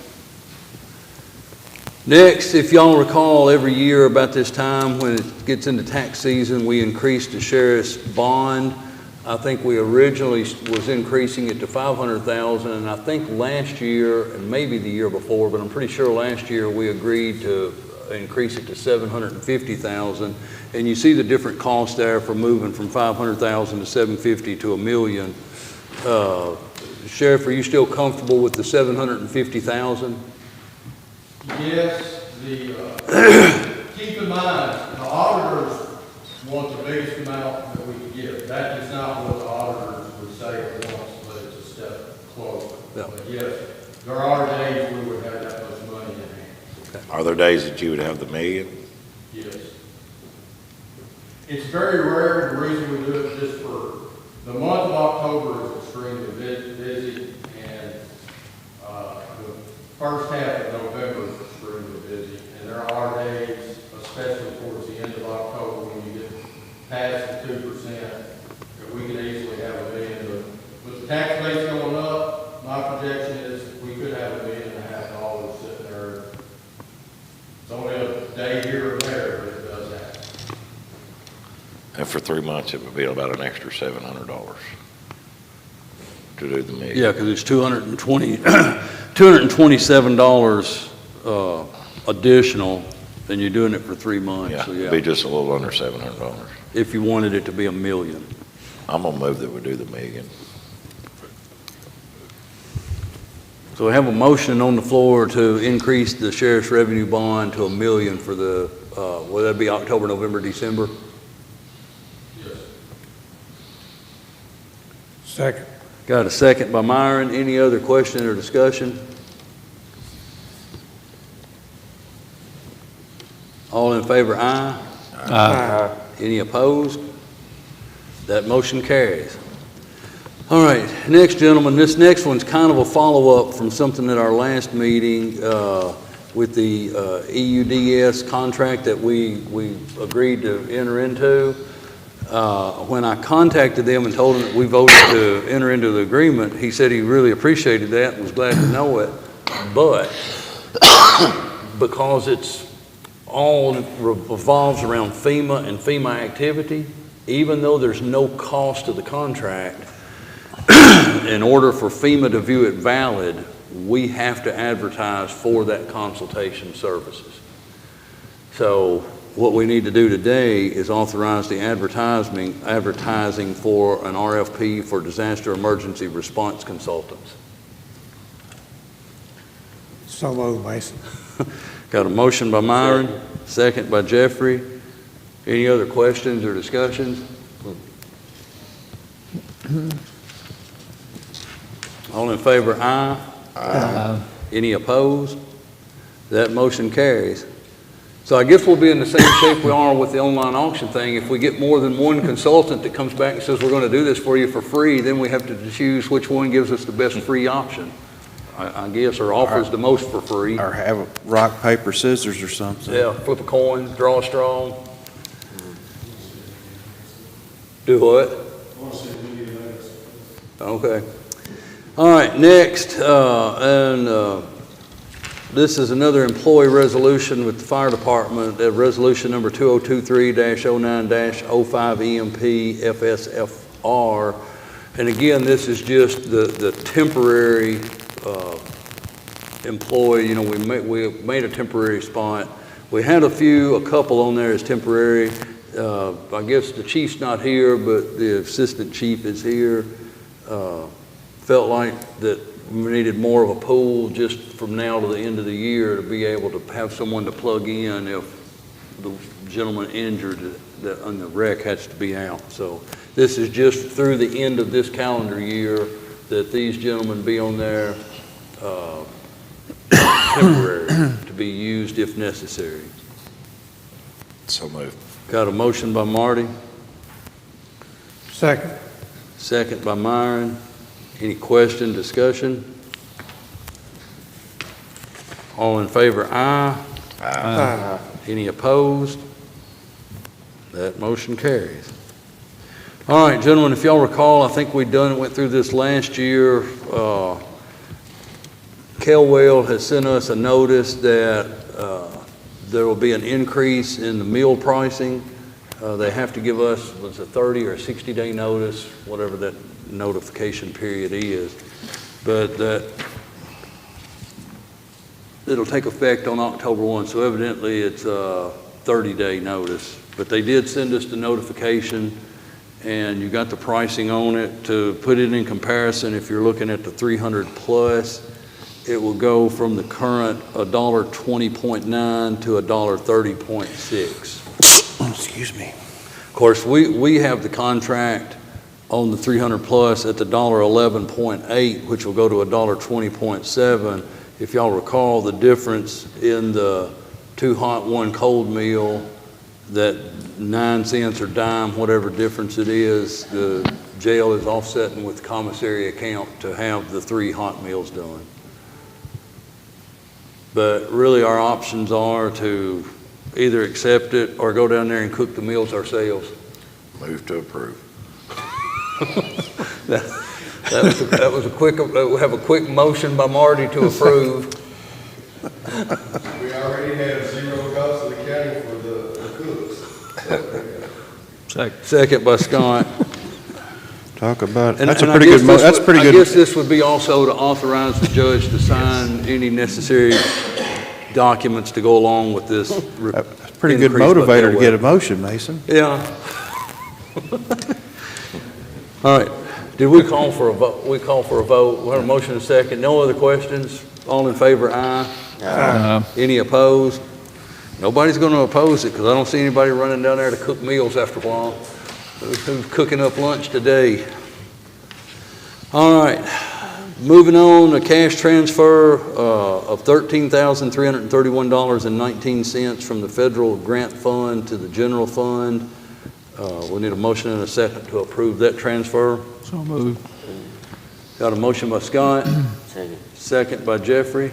Next, if y'all recall, every year about this time, when it gets into tax season, we increase the sheriff's bond. I think we originally was increasing it to $500,000, and I think last year, and maybe the year before, but I'm pretty sure last year we agreed to increase it to $750,000. And you see the different costs there for moving from $500,000 to $750,000 to $1 million. Sheriff, are you still comfortable with the $750,000? Yes, keep in mind, the auditors want the biggest amount that we can give. That is not what the auditors would say at once, but it's a step closer. Yeah. But yes, there are days we would have that much money in hand. Are there days that you would have the million? Yes. It's very rare. The reason we do it just for the month of October is extremely busy, and the first half of November is extremely busy. And there are days, especially towards the end of October, when you get past the 2%, that we can easily have $1 million. With the tax base going up, my projection is we could have $1.5 million sitting there. It's only a day here or there, but it does happen. And for 3 months, it would be about an extra $700 to do the million. Yeah, because it's $227 additional, and you're doing it for 3 months. Yeah, So, it'd be just a little under $700. if you wanted it to be $1 million. I'm gonna move that we do the million. So we have a motion on the floor to increase the sheriff's revenue bond to $1 million for the, will that be October, November, December? Yes. Second. Got a second by Myron. Any other question or discussion? All in favor, aye. Aye. Any opposed? That motion carries. All right, next, gentlemen, this next one's kind of a follow-up from something at our last meeting with the EUDS contract that we agreed to enter into. When I contacted them and told them that we voted to enter into the agreement, he said he really appreciated that and was glad to know it. But because it's all revolves around FEMA and FEMA activity, even though there's no cost to the contract, in order for FEMA to view it valid, we have to advertise for that consultation services. So what we need to do today is authorize the advertising for an RFP for disaster emergency response consultants. So moved, Mason. Got a motion by Myron, second by Jeffrey. Any other questions or discussions? All in favor, aye. Aye. Any opposed? That motion carries. So I guess we'll be in the same shape we are with the online auction thing. If we get more than one consultant that comes back and says, we're going to do this for you for free, then we have to choose which one gives us the best free option, I guess, or offers the most for free. Or have a rock, paper, scissors or something. Yeah, flip a coin, draw a straw. Do what? Okay. All right, next, this is another employee resolution with the fire department, resolution number 2023-09-05 EMP FSFR. And again, this is just the temporary employee. You know, we made a temporary spot. We had a couple on there as temporary. I guess the chief's not here, but the assistant chief is here. Felt like that we needed more of a pool just from now to the end of the year to be able to have someone to plug in if the gentleman injured on the wreck has to be out. So this is just through the end of this calendar year that these gentlemen be on there temporary to be used if necessary. So moved. Got a motion by Marty, Second. second by Myron. Any question, discussion? All in favor, aye. Aye. Any opposed? That motion carries. All right, gentlemen, if y'all recall, I think went through this last year. Kelwell has sent us a notice that there will be an increase in the meal pricing. They have to give us, was a 30 or 60-day notice, whatever that notification period is. But that it'll take effect on October 1, so evidently it's a 30-day notice. But they did send us the notification, and you got the pricing on it. To put it in comparison, if you're looking at the 300 plus, it will go from the current $1.20.9 to $1.30.6. Excuse me. Of course, we have the contract on the 300 plus at the $1.11.8, which will go to $1.20.7. If y'all recall the difference in the 2 hot, 1 cold meal, that 9 cents or dime, whatever difference it is, the jail is offsetting with the commissary account to have the 3 hot meals done. But really our options are to either accept it or go down there and cook the meals ourselves. Move to approve. That was a quick, we have a quick motion by Marty to approve. We already have 0 cost to the county for the cooks. Second by Scott. Talk about, And- that's and a I pretty guess good, this that's would- pretty I good. guess this would be also to authorize the judge to sign any necessary documents to go along with this. That's a pretty good increase by motivator to Kelwell. get a motion, Mason. Yeah. All right. Did we call for a vote? We call for a vote. We have a motion and a second. No other questions? All in favor, aye. Any opposed? Nobody's going to oppose it because I don't see anybody running down there to cook meals after a while. Who's cooking up lunch today? All right. Moving on, a cash transfer of $13,331.19 from the federal grant fund to the general fund. We need a motion and a second to approve that transfer. So moved. Got a motion by Scott, Second. second by Jeffrey.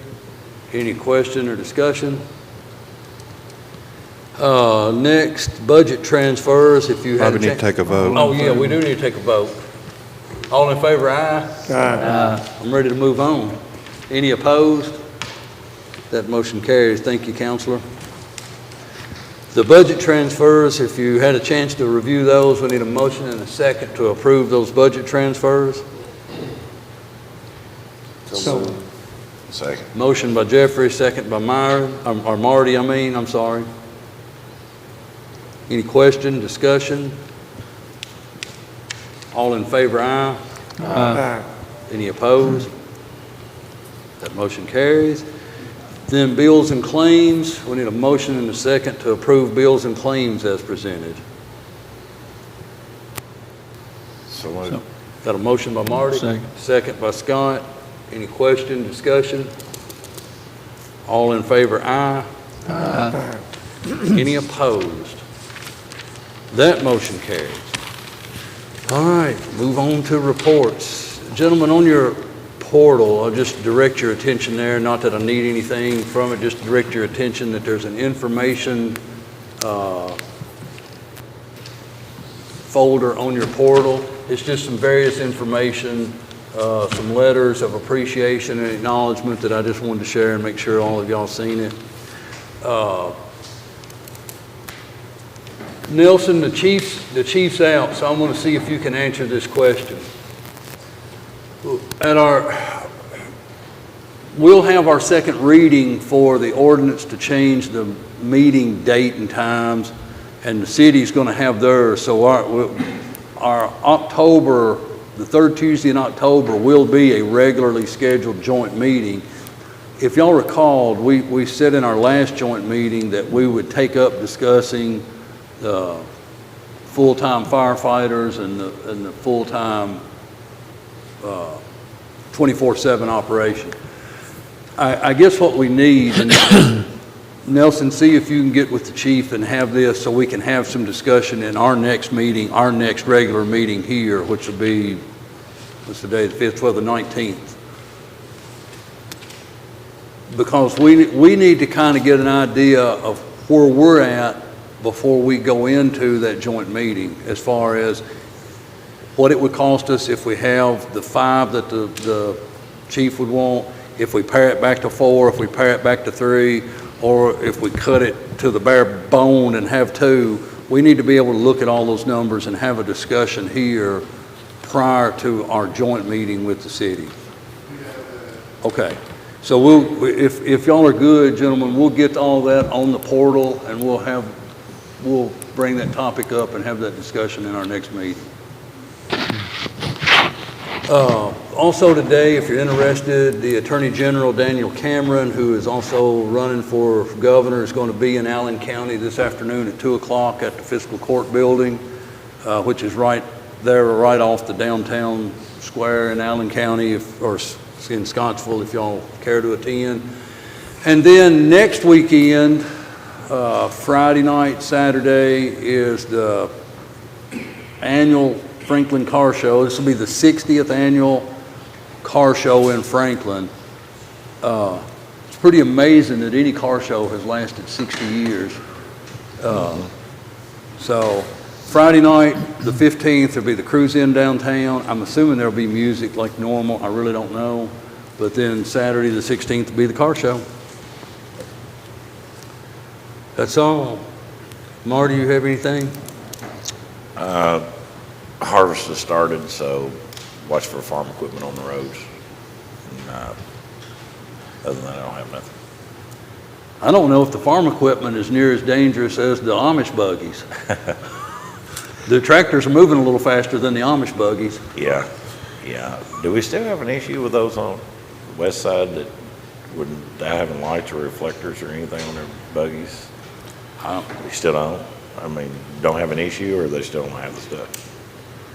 Any question or discussion? Next, budget transfers, if you had Probably need to take a vote. Oh, yeah, we do need to take a vote. All in favor, aye? Aye. I'm ready to move on. Any opposed? That motion carries. Thank you, Counselor. The budget transfers, if you had a chance to review those, we need a motion and a second to approve those budget transfers. So Second. Motion by Jeffrey, second by Marty, I'm sorry. Any question, discussion? All in favor, aye? Aye. Any opposed? That motion carries. Then bills and claims, we need a motion and a second to approve bills and claims as presented. So moved. Got a motion by Marty? Second by Scott. Any question, discussion? All in favor, aye? Aye. Any opposed? That motion carries. All right, move on to reports. Gentlemen, on your portal, I'll just direct your attention there, not that I need anything from it, just direct your attention that there's an information folder on your portal. It's just some various information, some letters of appreciation and acknowledgement that I just wanted to share and make sure all of y'all seen it. Nelson, the chief's out, so I'm going to see if you can answer this question. We'll have our second reading for the ordinance to change the meeting date and times, and the city's going to have theirs. So our October, the third Tuesday in October, will be a regularly scheduled joint meeting. If y'all recalled, we said in our last joint meeting that we would take up discussing the full-time firefighters and the full-time 24/7 operation. I guess what we need, and Nelson, see if you can get with the chief and have this so we can have some discussion in our next meeting, our next regular meeting here, which will be, what's the day, the 5th, 12th, the 19th. Because we need to kind of get an idea of where we're at before we go into that joint meeting, as far as what it would cost us if we have the 5 that the chief would want, if we pare it back to 4, if we pare it back to 3, or if we cut it to the bare bone and have 2. We need to be able to look at all those numbers and have a discussion here prior to our joint meeting with the city. Okay, so if y'all are good, gentlemen, we'll get all that on the portal, and we'll bring that topic up and have that discussion in our next meeting. Also today, if you're interested, the Attorney General Daniel Cameron, who is also running for governor, is going to be in Allen County this afternoon at 2 o'clock at the Fiscal Court Building, which is right there, right off the downtown square in Allen County, or in Scottsville, if y'all care to attend. And then next weekend, Friday night, Saturday, is the annual Franklin Car Show. This will be the 60th annual car show in Franklin. It's pretty amazing that any car show has lasted 60 years. So Friday night, the 15th, there'll be the cruise in downtown. I'm assuming there'll be music like normal. I really don't know. But then Saturday, the 16th, will be the car show. That's all. Marty, you have anything? Harvest has started, so watch for farm equipment on the roads. And, other than that, I don't have nothing. I don't know if the farm equipment is near as dangerous as the Amish buggies. The tractors are moving a little faster than the Amish buggies. Yeah. Do we still have an issue with those on the west side that wouldn't having lights or reflectors or anything on their buggies? We still don't? I mean, don't have an issue, or they still don't have the stuff?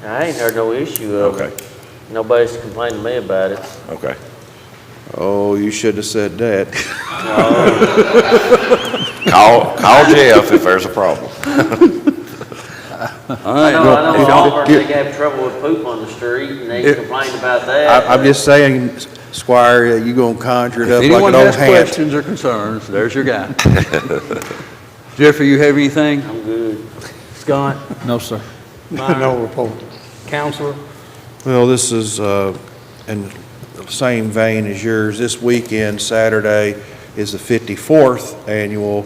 I ain't heard no issue of it. Nobody's complained to me about it. Okay. Oh, you should have said that. Call Jeff if there's a problem. All right. I know Walmart, they have trouble with poop on the street, and they complained about that. I'm just saying, Squire, you gonna conjure it up If like anyone an old has hat. questions or concerns, there's your guy. Jeffrey, you have anything? I'm good. Scott? No, sir. No report. Counselor? Well, this is in the same vein as yours. This weekend, Saturday, is the 54th annual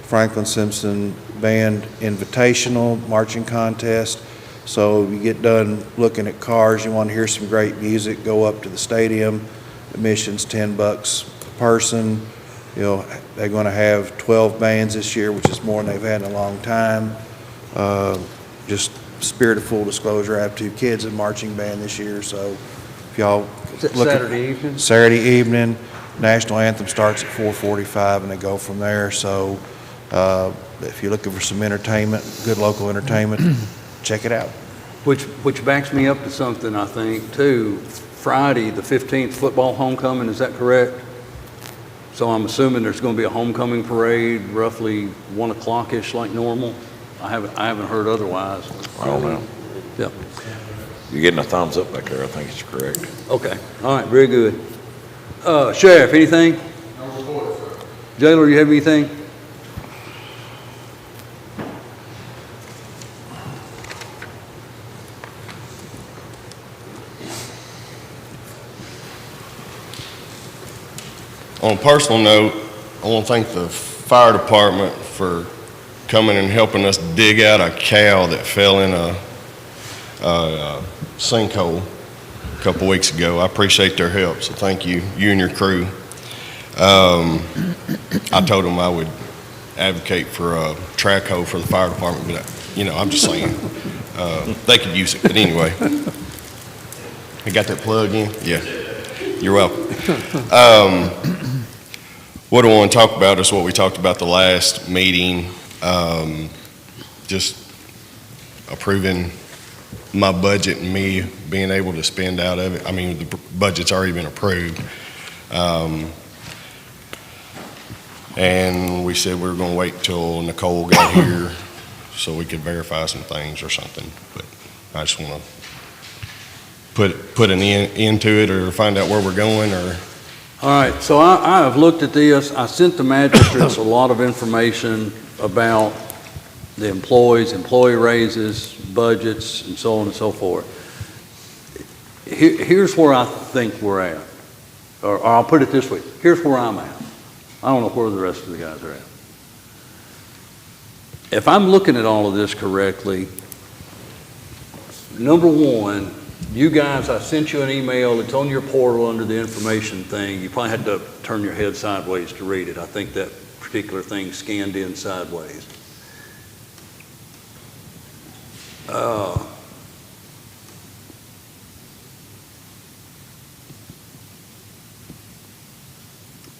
Franklin Simpson Band Invitational Marching Contest. So if you get done looking at cars, you want to hear some great music, go up to the stadium. Admission's $10 a person. You know, they're going to have 12 bands this year, which is more than they've had in a long time. Just spirit of full disclosure, I have 2 kids in marching band this year, so if y'all look at Saturday evening? Saturday evening, national anthem starts at 4:45 and they go from there. So if you're looking for some entertainment, good local entertainment, check it out. Which backs me up to something, I think, too. Friday, the 15th, football homecoming, is that correct? So I'm assuming there's going to be a homecoming parade roughly 1 o'clock-ish like normal? I haven't heard otherwise. I don't know. Yeah. You're getting a thumbs up back there. I think it's correct. Okay. All right. Very good. Sheriff, anything? No report, sir. Jailer, you have anything? On a personal note, I want to thank the fire department for coming and helping us dig out a cow that fell in a sinkhole a couple weeks ago. I appreciate their help, so thank you, you and your crew. I told them I would advocate for a track hoe for the fire department, but I'm just saying, they could use it. But anyway, you got that plug in? Yeah, you're welcome. What I want to talk about is what we talked about the last meeting, just approving my budget and me being able to spend out of it. I mean, the budget's already been approved. And we said we were going to wait till Nicole got here so we could verify some things or something. But I just want to put an end to it or find out where we're going or. All right, so I have looked at this. I sent the magistrates a lot of information about the employees, employee raises, budgets, and so on and so forth. Here's where I think we're at. Or I'll put it this way. Here's where I'm at. I don't know where the rest of the guys are at. If I'm looking at all of this correctly, number one, you guys, I sent you an email. It's on your portal under the information thing. You probably had to turn your head sideways to read it. I think that particular thing scanned in sideways.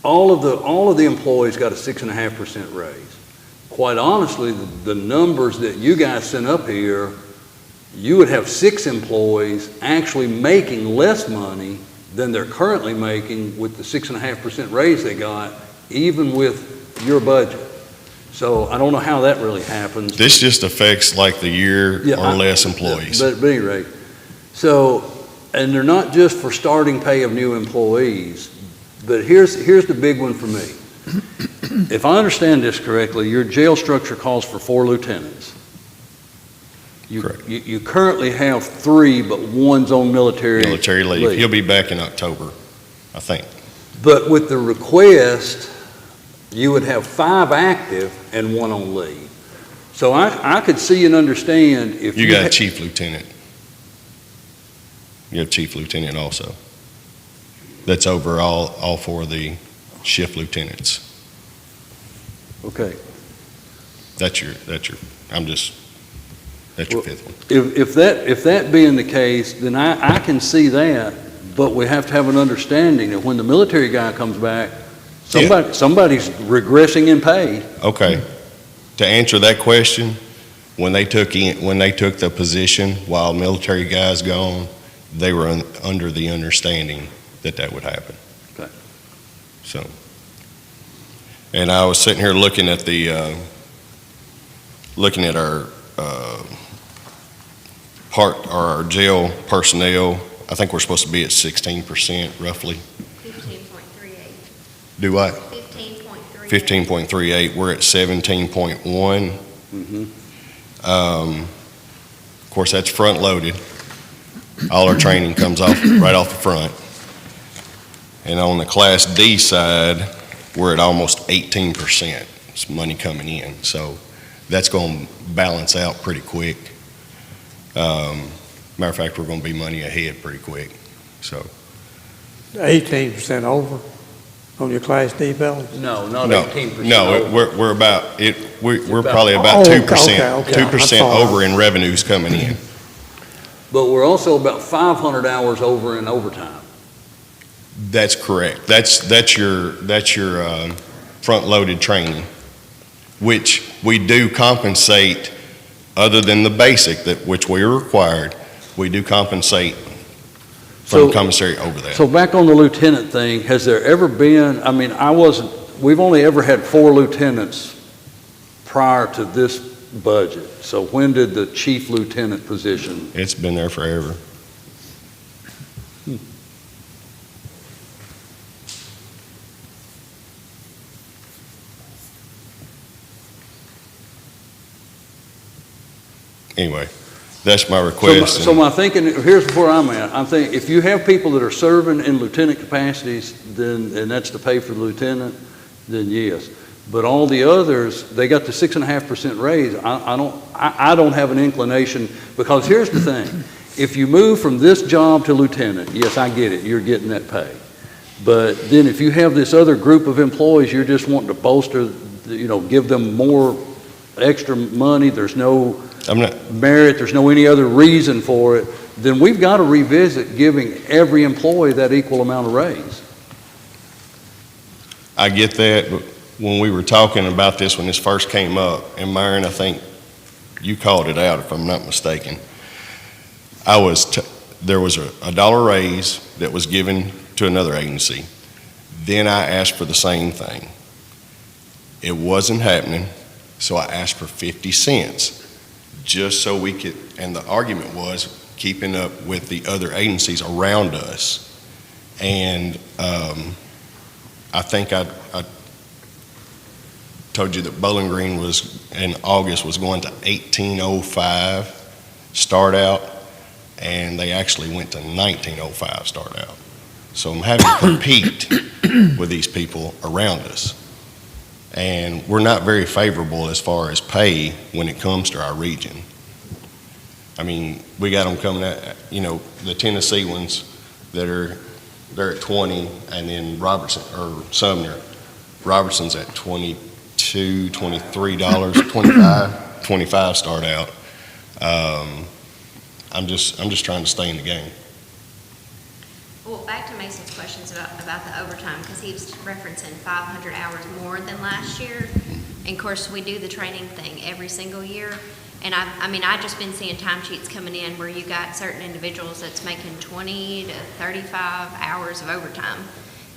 All of the employees got a 6.5% raise. Quite honestly, the numbers that you guys sent up here, you would have 6 employees actually making less money than they're currently making with the 6.5% raise they got, even with your budget. So I don't know how that really happens. This just affects like the year or less employees. But at any rate, so, and they're not just for starting pay of new employees, but here's the big one for me. If I understand this correctly, your jail structure calls for 4 lieutenants. Correct. You currently have 3, but one's on military leave. He'll be back in October, I think. But with the request, you would have 5 active and 1 on leave. So I could see and understand if you got a chief lieutenant. You have chief lieutenant also. That's over all 4 of the shift lieutenants. Okay. That's your 5th one. If that being the case, then I can see that, but we have to have an understanding that when the military guy comes back, somebody's regressing in pay. Okay. To answer that question, when they took the position while military guys gone, they were under the understanding that would happen. Okay. So, and I was sitting here looking at our jail personnel. I think we're supposed to be at 16% roughly. 15.38. Do what? 15.38. 15.38. We're at 17.1. Of course, that's front loaded. All our training comes right off the front. And on the Class D side, we're at almost 18%. It's money coming in. So that's going to balance out pretty quick. Matter of fact, we're going to be money ahead pretty quick. So 18% over on your Class D fellas? No, not 18%. No, we're about it. We're probably about 2%. 2% over in revenues coming in. But we're also about 500 hours over in overtime. That's correct. That's your front-loaded training, which we do compensate. Other than the basic which we are required, we do compensate from commissary over that. So back on the lieutenant thing, has there ever been? I mean, we've only ever had 4 lieutenants prior to this budget. So when did the chief lieutenant position? It's been there forever. Anyway, that's my request. So my thinking, here's where I'm at. I'm thinking if you have people that are serving in lieutenant capacities, and that's to pay for the lieutenant, then yes. But all the others, they got the 6.5% raise. I don't have an inclination, because here's the thing. If you move from this job to lieutenant, yes, I get it, you're getting that pay. But then if you have this other group of employees, you're just wanting to bolster, give them more extra money, there's no merit, there's no any other reason for it, then we've got to revisit giving every employee that equal amount of raise. I get that, but when we were talking about this when this first came up, and Myron, I think you called it out if I'm not mistaken, there was a dollar raise that was given to another agency. Then I asked for the same thing. It wasn't happening, so I asked for 50 cents. Just so we could, and the argument was keeping up with the other agencies around us. And I think I told you that Bowling Green was, in August, was going to 1805 start out, and they actually went to 1905 start out. So I'm having to compete with these people around us. And we're not very favorable as far as pay when it comes to our region. I mean, we got them coming at, you know, the Tennessee ones they're at 20, and then Sumner, Robertson's at $22, $23, 25 start out. I'm just trying to stay in the game. Well, back to Mason's questions about the overtime, because he was referencing 500 hours more than last year. And of course, we do the training thing every single year. And I've just been seeing timesheets coming in where you got certain individuals that's making 20 to 35 hours of overtime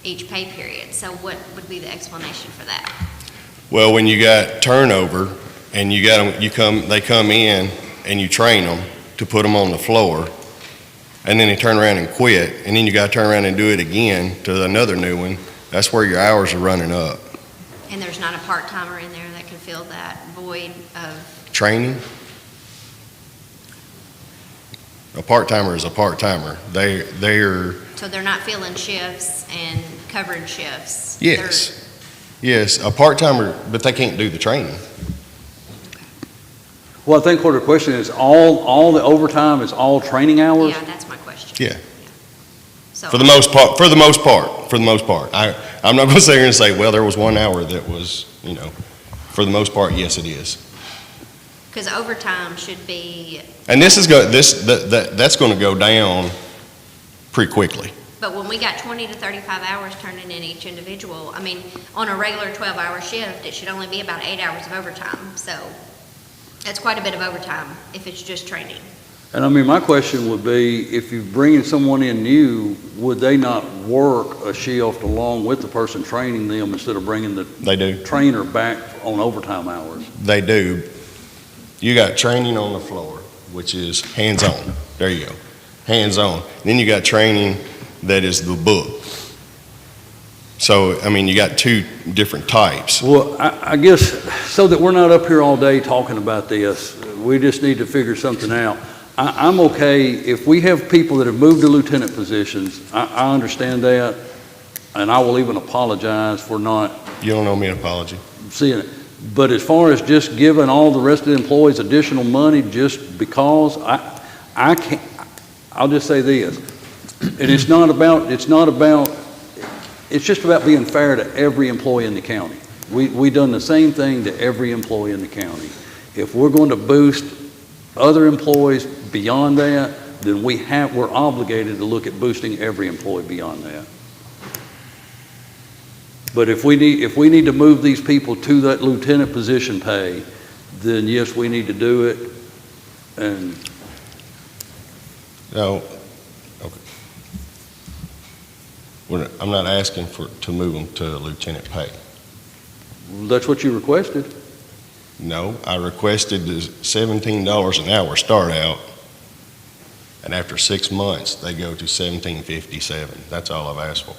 each pay period. So what would be the explanation for that? Well, when you got turnover and you got them, they come in and you train them to put them on the floor, and then they turn around and quit, and then you got to turn around and do it again to another new one. That's where your hours are running up. And there's not a part-timer in there that can fill that void of Training. A part-timer is a part-timer. They're so they're not filling shifts and covering shifts. yes, yes, a part-timer, but they can't do the training. Well, I think what the question is, all the overtime is all training hours? Yeah, that's my question. Yeah. So For the most part. I'm not going to sit here and say, well, there was 1 hour that was, you know, for the most part, yes, it is. because overtime should be, And that's going to go down pretty quickly. but when we got 20 to 35 hours turning in each individual, I mean, on a regular 12-hour shift, it should only be about 8 hours of overtime. So that's quite a bit of overtime if it's just training. And I mean, my question would be, if you're bringing someone in new, would they not work a shift along with the person training them instead of bringing the They do. trainer back on overtime hours? They do. You got training on the floor, which is hands-on. There you go. Hands-on. Then you got training that is the book. So, I mean, you got two different types. Well, I guess, so that we're not up here all day talking about this, we just need to figure something out. I'm okay, if we have people that have moved to lieutenant positions, I understand that, and I will even apologize for not You don't owe me an apology. seeing it. But as far as just giving all the rest of the employees additional money just because, I can't, I'll just say this, and it's just about being fair to every employee in the county. We done the same thing to every employee in the county. If we're going to boost other employees beyond that, then we're obligated to look at boosting every employee beyond that. But if we need to move these people to that lieutenant position pay, then yes, we need to do it. And No. Okay. I'm not asking to move them to lieutenant pay. that's what you requested. No, I requested the $17 an hour start out, and after 6 months, they go to $17.57. That's all I've asked for.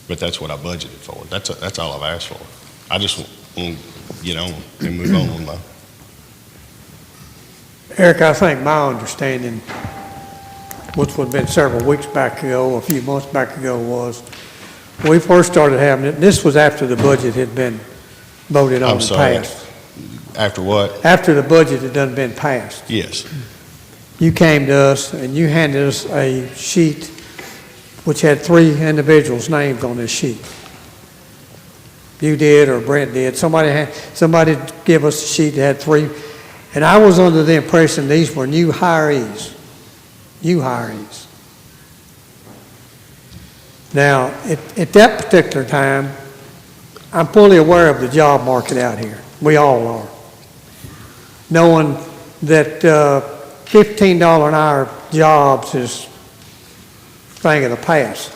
But that's what I budgeted for. That's all I've asked for. I just want to get on and move on with my. Eric, I think my understanding, which would have been several weeks back ago, a few months back ago, was when we first started having it, this was after the budget had been voted on I'm and sorry. passed. After what? After the budget had done been passed. Yes. You came to us and you handed us a sheet which had 3 individuals' names on this sheet. You did, or Brent did. Somebody give us a sheet that had 3. And I was under the impression these were new hirees. New hirees. Now, at that particular time, I'm fully aware of the job market out here. We all are. Knowing that $15 an hour jobs is a thing of the past.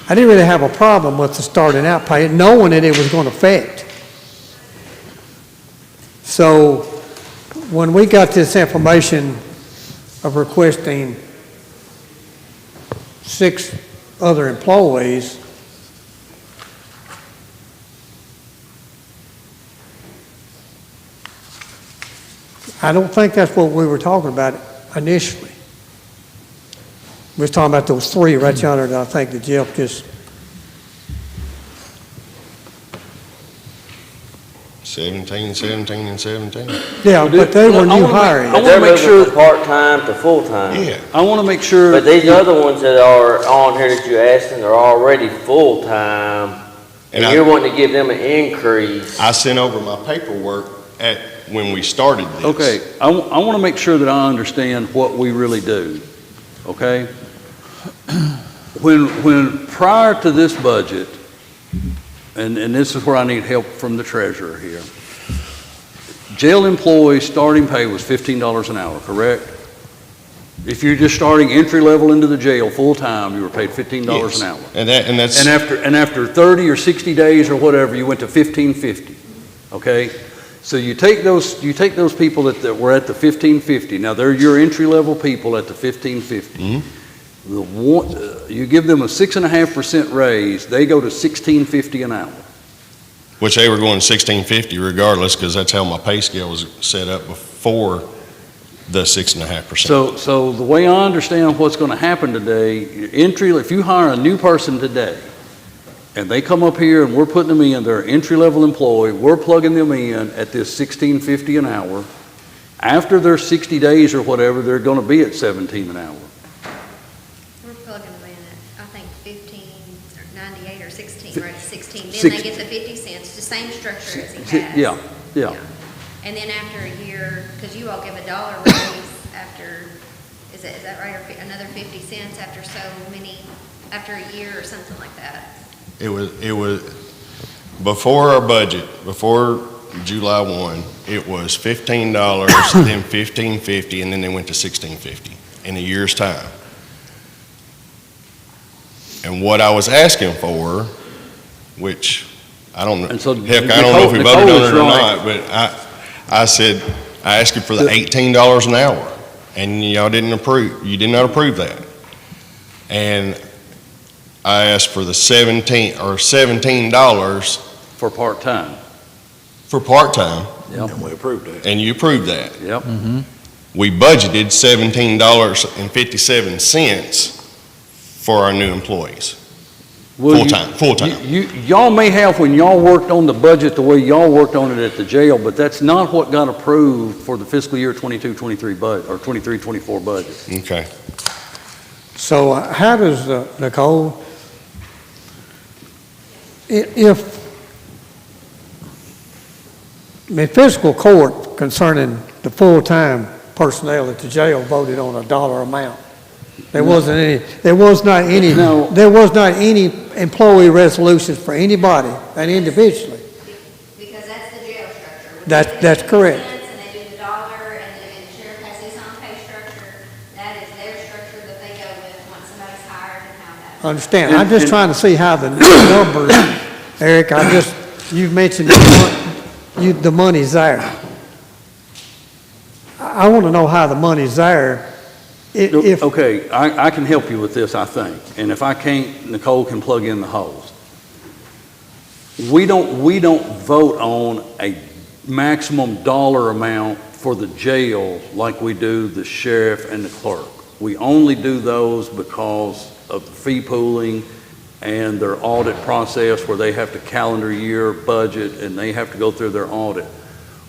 I didn't really have a problem with the starting out pay, knowing that it was going to affect. So when we got this information of requesting 6 other employees, I don't think that's what we were talking about initially. We was talking about those three right yonder that I think that Jeff just, 17, 17, and 17. yeah, but they were new hiring. I wanna They're make moving sure- from part-time to full-time. Yeah. I want to make sure. But these other ones that are on here that you asked, are already full-time, And and you're wanting to give them an increase. I sent over my paperwork when we started this. Okay, I want to make sure that I understand what we really do, okay? When prior to this budget, and this is where I need help from the treasurer here, jail employees' starting pay was $15 an hour, correct? If you're just starting entry level into the jail full-time, you were paid $15 Yes. an hour. And that's. And after 30 or 60 days or whatever, you went to $15.50, okay? So you take those people that were at the $15.50, now they're your entry-level people at the $15.50. You give them a 6.5% raise, they go to $16.50 an hour. Which they were going 1650 regardless, because that's how my pay scale was set up before the 6.5%. So the way I understand what's going to happen today, if you hire a new person today, and they come up here and we're putting them in, they're an entry-level employee, we're plugging them in at this $16.50 an hour. After their 60 days or whatever, they're going to be at $17 an hour. We're plugging them in at, I think, 15.98 or 16, right, 16. Then they get the 50 cents, the same structure as he has. Yeah. And then after a year, because you all give a dollar raise after, is that right, or another 50 cents after so many, after a year or something like that? It was, before our budget, before July 1, it was $15, then $15.50, and then they went to $16.50 in a year's time. And what I was asking for, which I don't know, And so heck, I don't know if we voted Nicole on is it or right. not, but I said, I asked you for the $18 an hour, and y'all didn't approve, you did not approve that. And I asked for the $17 For part-time. for part-time, Yep. And we approved that. and you approved that. Yep. We budgeted $17.57 for our new employees. Well, Full-time. Y'all may have, when y'all worked on the budget the way y'all worked on it at the jail, but that's not what got approved for the fiscal year 22-23 budget, or 23-24 budget. Okay. so how does, Nicole, if the fiscal court concerning the full-time personnel at the jail voted on a dollar amount. There was not any employee resolutions for anybody and individually. Because that's the jail structure. That's correct. And they do the dollar, and the sheriff has his own pay structure. That is their structure that they go with once somebody's hired and how that. Understand, I'm just trying to see how the numbers, Eric, you've mentioned the money's there. I want to know how the money's there. If Okay, I can help you with this, I think. And if I can't, Nicole can plug in the holes. We don't vote on a maximum dollar amount for the jail like we do the sheriff and the clerk. We only do those because of the fee pooling and their audit process where they have to calendar year budget and they have to go through their audit.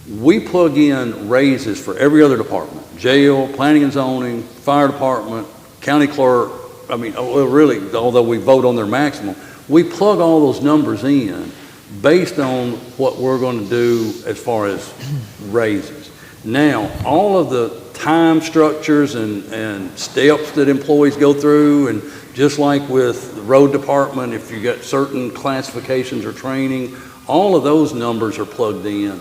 We plug in raises for every other department, jail, planning and zoning, fire department, county clerk. I mean, really, although we vote on their maximum, we plug all those numbers in based on what we're going to do as far as raises. Now, all of the time structures and steps that employees go through, and just like with the road department, if you got certain classifications or training, all of those numbers are plugged in.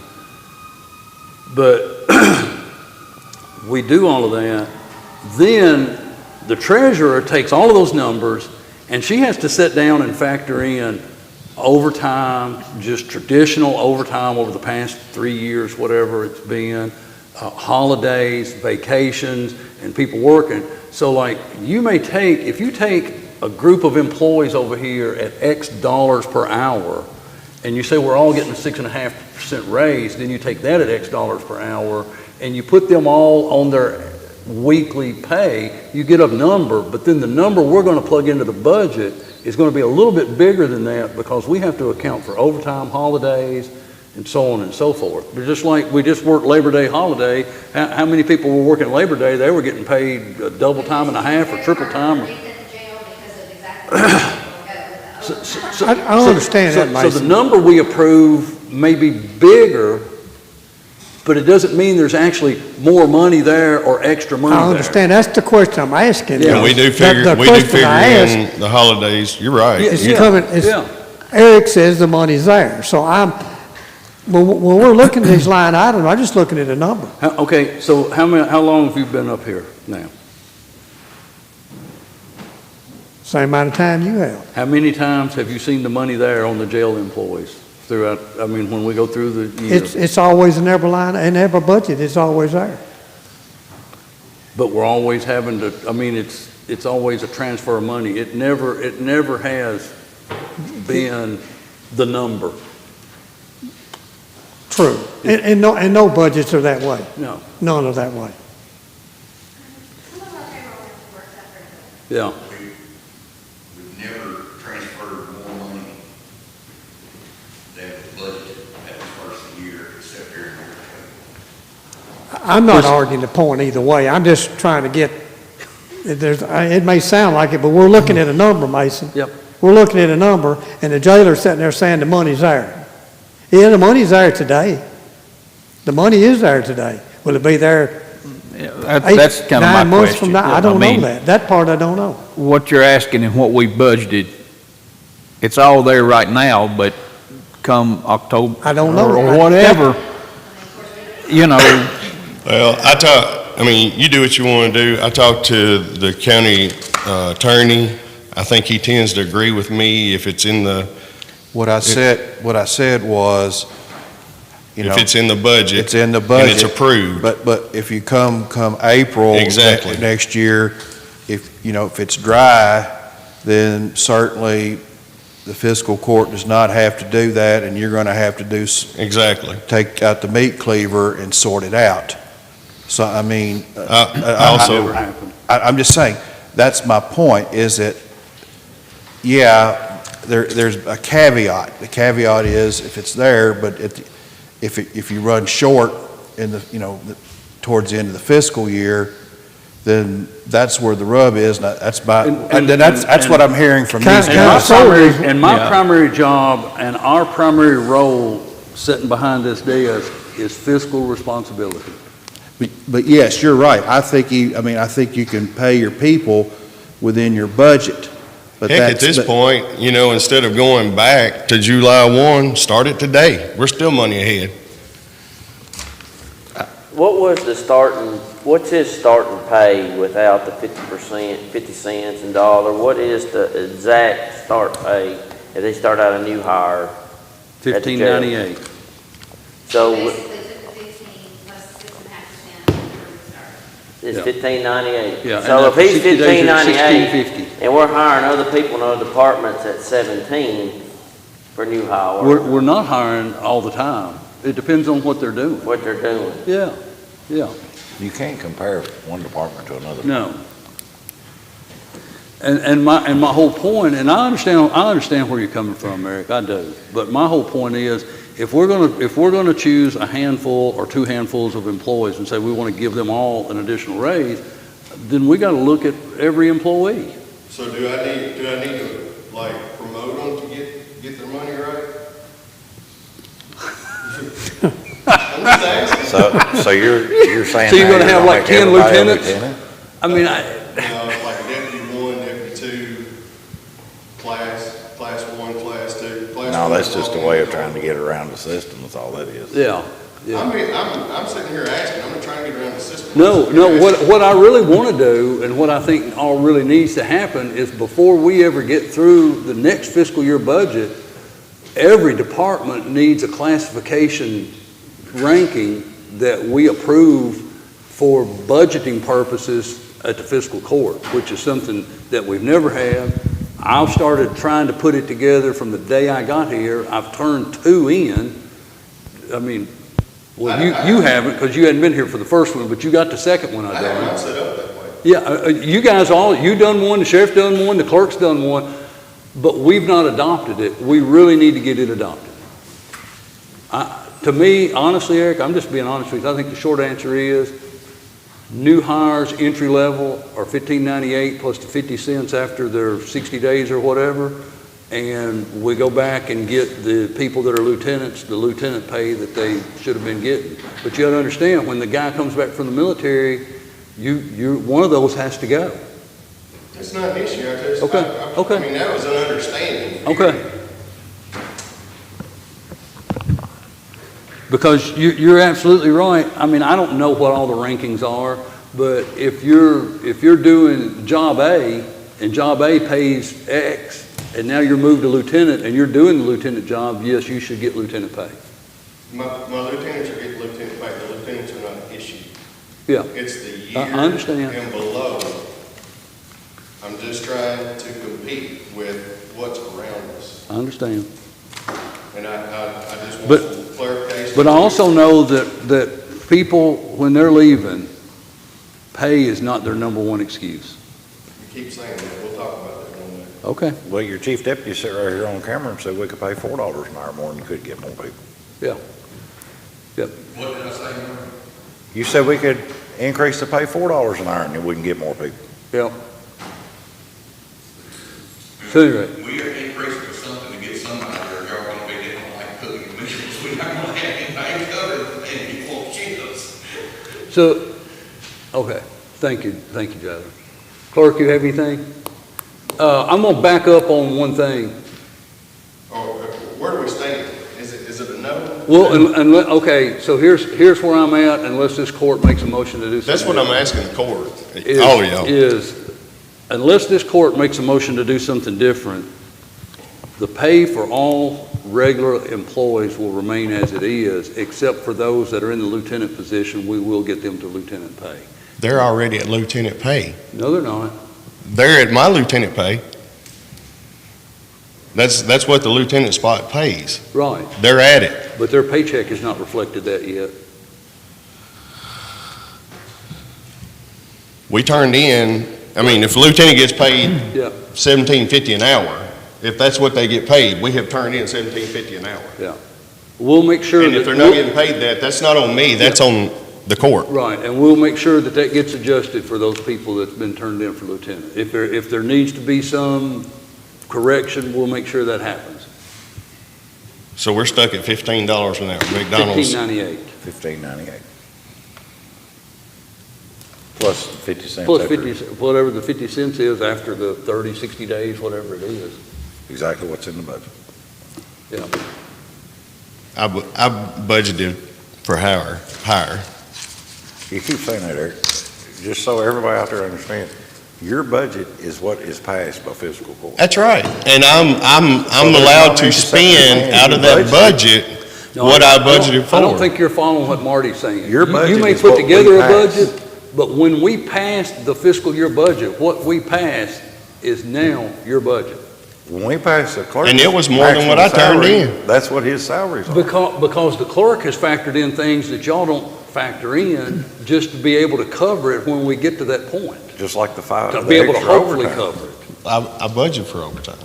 But we do all of that. Then the treasurer takes all of those numbers and she has to sit down and factor in overtime, just traditional overtime over the past 3 years, whatever it's been, holidays, vacations, and people working. So like if you take a group of employees over here at X dollars per hour, and you say we're all getting a 6.5% raise, then you take that at X dollars per hour, and you put them all on their weekly pay, you get a number, but then the number we're gonna plug into the budget is gonna be a little bit bigger than that because we have to account for overtime, holidays, and so on and so forth. But just like we just worked Labor Day holiday, how many people were working Labor Day? They were getting paid double time and a half or triple time. I understand that, So Mason. the number we approve may be bigger, but it doesn't mean there's actually more money there or extra money there. I understand, that's the question I'm asking. And we do figure, The question I asked- in the holidays, you're right. It's Yeah, coming, yeah. Eric says the money's there, so when we're looking at these line items, I'm just looking at a number. Okay, so how long have you been up here now? Same amount of time you have. How many times have you seen the money there on the jail employees throughout, I mean, when we go through the year? It's always in every line, in every budget, it's always there. But we're always having to, I mean, it's always a transfer of money. It never has been the number. True. And no budgets are that way. No. None are that way. Yeah. We've never transferred more money than the budget at the first of the year, except here in I'm not arguing the point either way. I'm just trying to get, it may sound like it, but we're looking at a number, Mason. Yep. We're looking at a number, and the jailer's sitting there saying the money's there. Yeah, the money's there today. The money is there today. Will it be there That's kind of my 9 months question. from now? I don't know mean, that. That part I don't know. What you're asking and what we budgeted, it's all there right now, but come October. I don't know. Or whatever, you know. Well, I mean, you do what you want to do. I talked to the county attorney. I think he tends to agree with me if it's in the. What I said was, you know. If it's in the budget. It's in the budget. And it's approved. But if you come April. Exactly. Next year, if it's dry, then certainly the fiscal court does not have to do that, and you're going to have to do. Exactly. Take out the meat cleaver and sort it out. So, I mean. I'm just saying, that's my point, is that, yeah, there's a caveat. The caveat is if it's there, but if you run short in towards the end of the fiscal year, then that's where the rub is. And that's what I'm hearing from these guys. And my primary job and our primary role sitting behind this desk is fiscal responsibility. But yes, you're right. I think you can pay your people within your budget. But Heck, at this point, instead of going back to July 1, start it today. We're still money ahead. What's his starting pay without the 50%, 50 cents and dollar? What is the exact start pay if they start out a new hire? $15.98. So it's Yeah. $15.98. Yeah, So and if he's 60 days is $15.98 $16.50. and we're hiring other people in other departments at 17 for new hire. We're not hiring all the time. It depends on what they're doing. What they're doing. Yeah, yeah. You can't compare one department to another. No. And my whole point, and I understand where you're coming from, Eric, I do. But my whole point is, if we're gonna choose a handful or two handfuls of employees and say we want to give them all an additional raise, then we got to look at every employee. So do I need to promote them to get their money right? I'm just asking. So you're saying. So you're now gonna have like make 10 everybody a lieutenants? lieutenant? I mean, No, it's like deputy 1, deputy 2, class 1, class 2. No, that's just a way of trying to get around the system, that's all that is. yeah. I mean, I'm sitting here asking, I'm not trying to get around the system. No, what I really want to do, and what I think all really needs to happen, is before we ever get through the next fiscal year budget, every department needs a classification ranking that we approve for budgeting purposes at the fiscal court, which is something that we've never had. I've started trying to put it together from the day I got here. I've turned 2 in. I mean, Well, you haven't, because you hadn't been here for the first one, but you got the second one I I have done. not set up that way. Yeah, you guys you done one, the sheriff done one, the clerk's done one, but we've not adopted it. We really need to get it adopted. To me, honestly, Eric, I'm just being honest with you, I think the short answer is new hires, entry level, are $15.98 plus the 50 cents after their 60 days or whatever, and we go back and get the people that are lieutenants, the lieutenant pay that they should have been getting. But you got to understand, when the guy comes back from the military, one of those has to go. It's not an issue. Okay. I mean, that was an understanding. Okay. Because you're absolutely right. I mean, I don't know what all the rankings are, but if you're doing job A and job A pays X, and now you're moved to lieutenant and you're doing the lieutenant job, yes, you should get lieutenant pay. My lieutenants are getting lieutenant pay. The lieutenants are not an issue. Yeah. It's the year I understand. and below. I'm just trying to compete with what's around us. I understand. And I just want But- some clarification. But I also know that people, when they're leaving, pay is not their number one excuse. You keep saying that. We'll talk about that one day. Okay. Well, your chief deputy sat right here on camera and said we could pay $4 an hour more and you could get more people. Yeah. Yep. What did I say? You said we could increase the pay $4 an hour and then we can get more people. Yeah. So anyway, We are increasing for something to get somebody there, y'all gonna be getting like cooking meals, we're not gonna have anything covered, and you won't cheat us. so, okay, thank you, Jasmine. Clerk, you have anything? I'm gonna back up on one thing. Oh, where do we stand? Is it a no? Well, okay, so here's where I'm at, unless this court makes a motion to do something. That's what I'm asking the court. All of y'all. Unless this court makes a motion to do something different, the pay for all regular employees will remain as it is, except for those that are in the lieutenant position, we will get them to lieutenant pay. They're already at lieutenant pay. No, they're not. They're at my lieutenant pay. That's what the lieutenant spot pays. Right. They're at it. But their paycheck has not reflected that yet. We turned in, I mean, if a lieutenant gets paid Yeah. $17.50 an hour, if that's what they get paid, we have turned in $17.50 an hour. Yeah. We'll make sure And that. if they're not getting paid that, that's not on me, that's on the court. Right, and we'll make sure that that gets adjusted for those people that's been turned in for lieutenant. If there needs to be some correction, we'll make sure that happens. So we're stuck at $15 an hour, McDonald's. $15.98. $15.98. Plus 50 cents. Plus after- 50, whatever the 50 cents is after the 30, 60 days, whatever it is. Exactly what's in the budget. Yeah. I budgeted for higher. You keep saying that, Eric. Just so everybody out there understands, your budget is what is passed by fiscal court. That's right. And I'm there's allowed no to need to say spend anything. out of You that budgeted. budget what I budgeted I don't for. think you're following what Marty's saying. Your You budget may is put what we together a pass. budget, but when we pass the fiscal year budget, what we pass is now your budget. When we pass the clerk. And it was more than what I turned in. That's what his salaries are. Because the clerk has factored in things that y'all don't factor in, just to be able to cover it when we get to that point. Just like the To be able to extra hopefully overtime. cover it. I budget for overtime.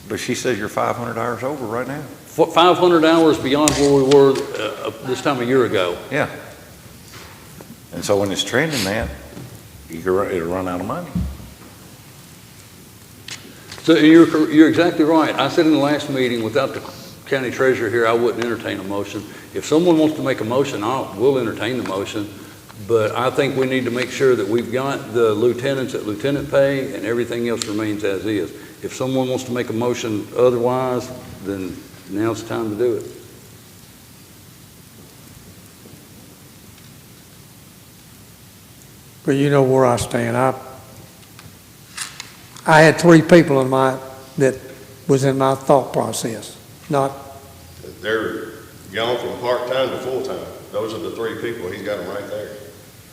But she says you're 500 hours over right now. 500 hours beyond where we were this time a year ago. Yeah. And so when it's trending that, it'll run out of money. So you're exactly right. I said in the last meeting, without the county treasurer here, I wouldn't entertain a motion. If someone wants to make a motion, we'll entertain the motion. But I think we need to make sure that we've got the lieutenants at lieutenant pay and everything else remains as is. If someone wants to make a motion otherwise, then now's the time to do it. But you know where I stand. I had 3 people that was in my thought process, not, They're gone from part-time to full-time. Those are the 3 people. He's got them right there.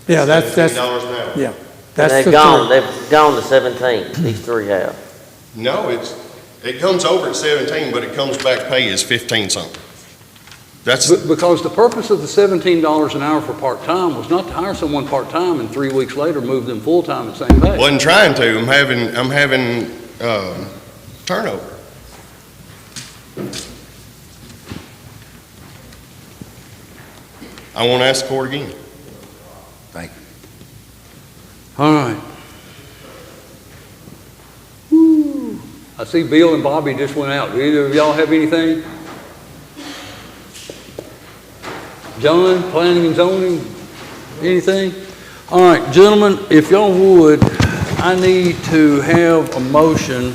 yeah, that's, $17 an hour. yeah. And That's they've the gone, three. they've gone to 17, these 3 have. No, it comes over at 17, but it comes back Pay is 15 something. That's, Because the purpose of the $17 an hour for part-time was not to hire someone part-time and 3 weeks later move them full-time at the same pay. wasn't trying to, I'm having turnover. I won't ask the court again. Thank you. All right. Woo. I see Bill and Bobby just went out. Do either of y'all have anything? John, planning and zoning, anything? All right, gentlemen, if y'all would, I need to have a motion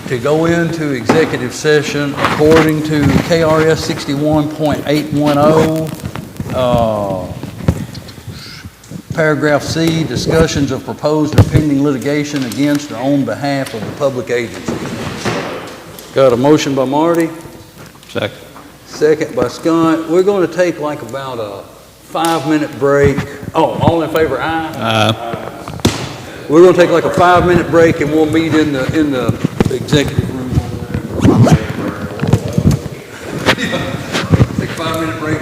to go into executive session according to KRS 61.810, paragraph C, discussions of proposed or pending litigation against or on behalf of the public agency. Got a motion by Marty? Second. Second by Scott. We're going to take like about a 5-minute break. Oh, all in favor, aye? Aye. We're going to take like a 5-minute break and we'll meet in the executive room. Take a 5-minute break.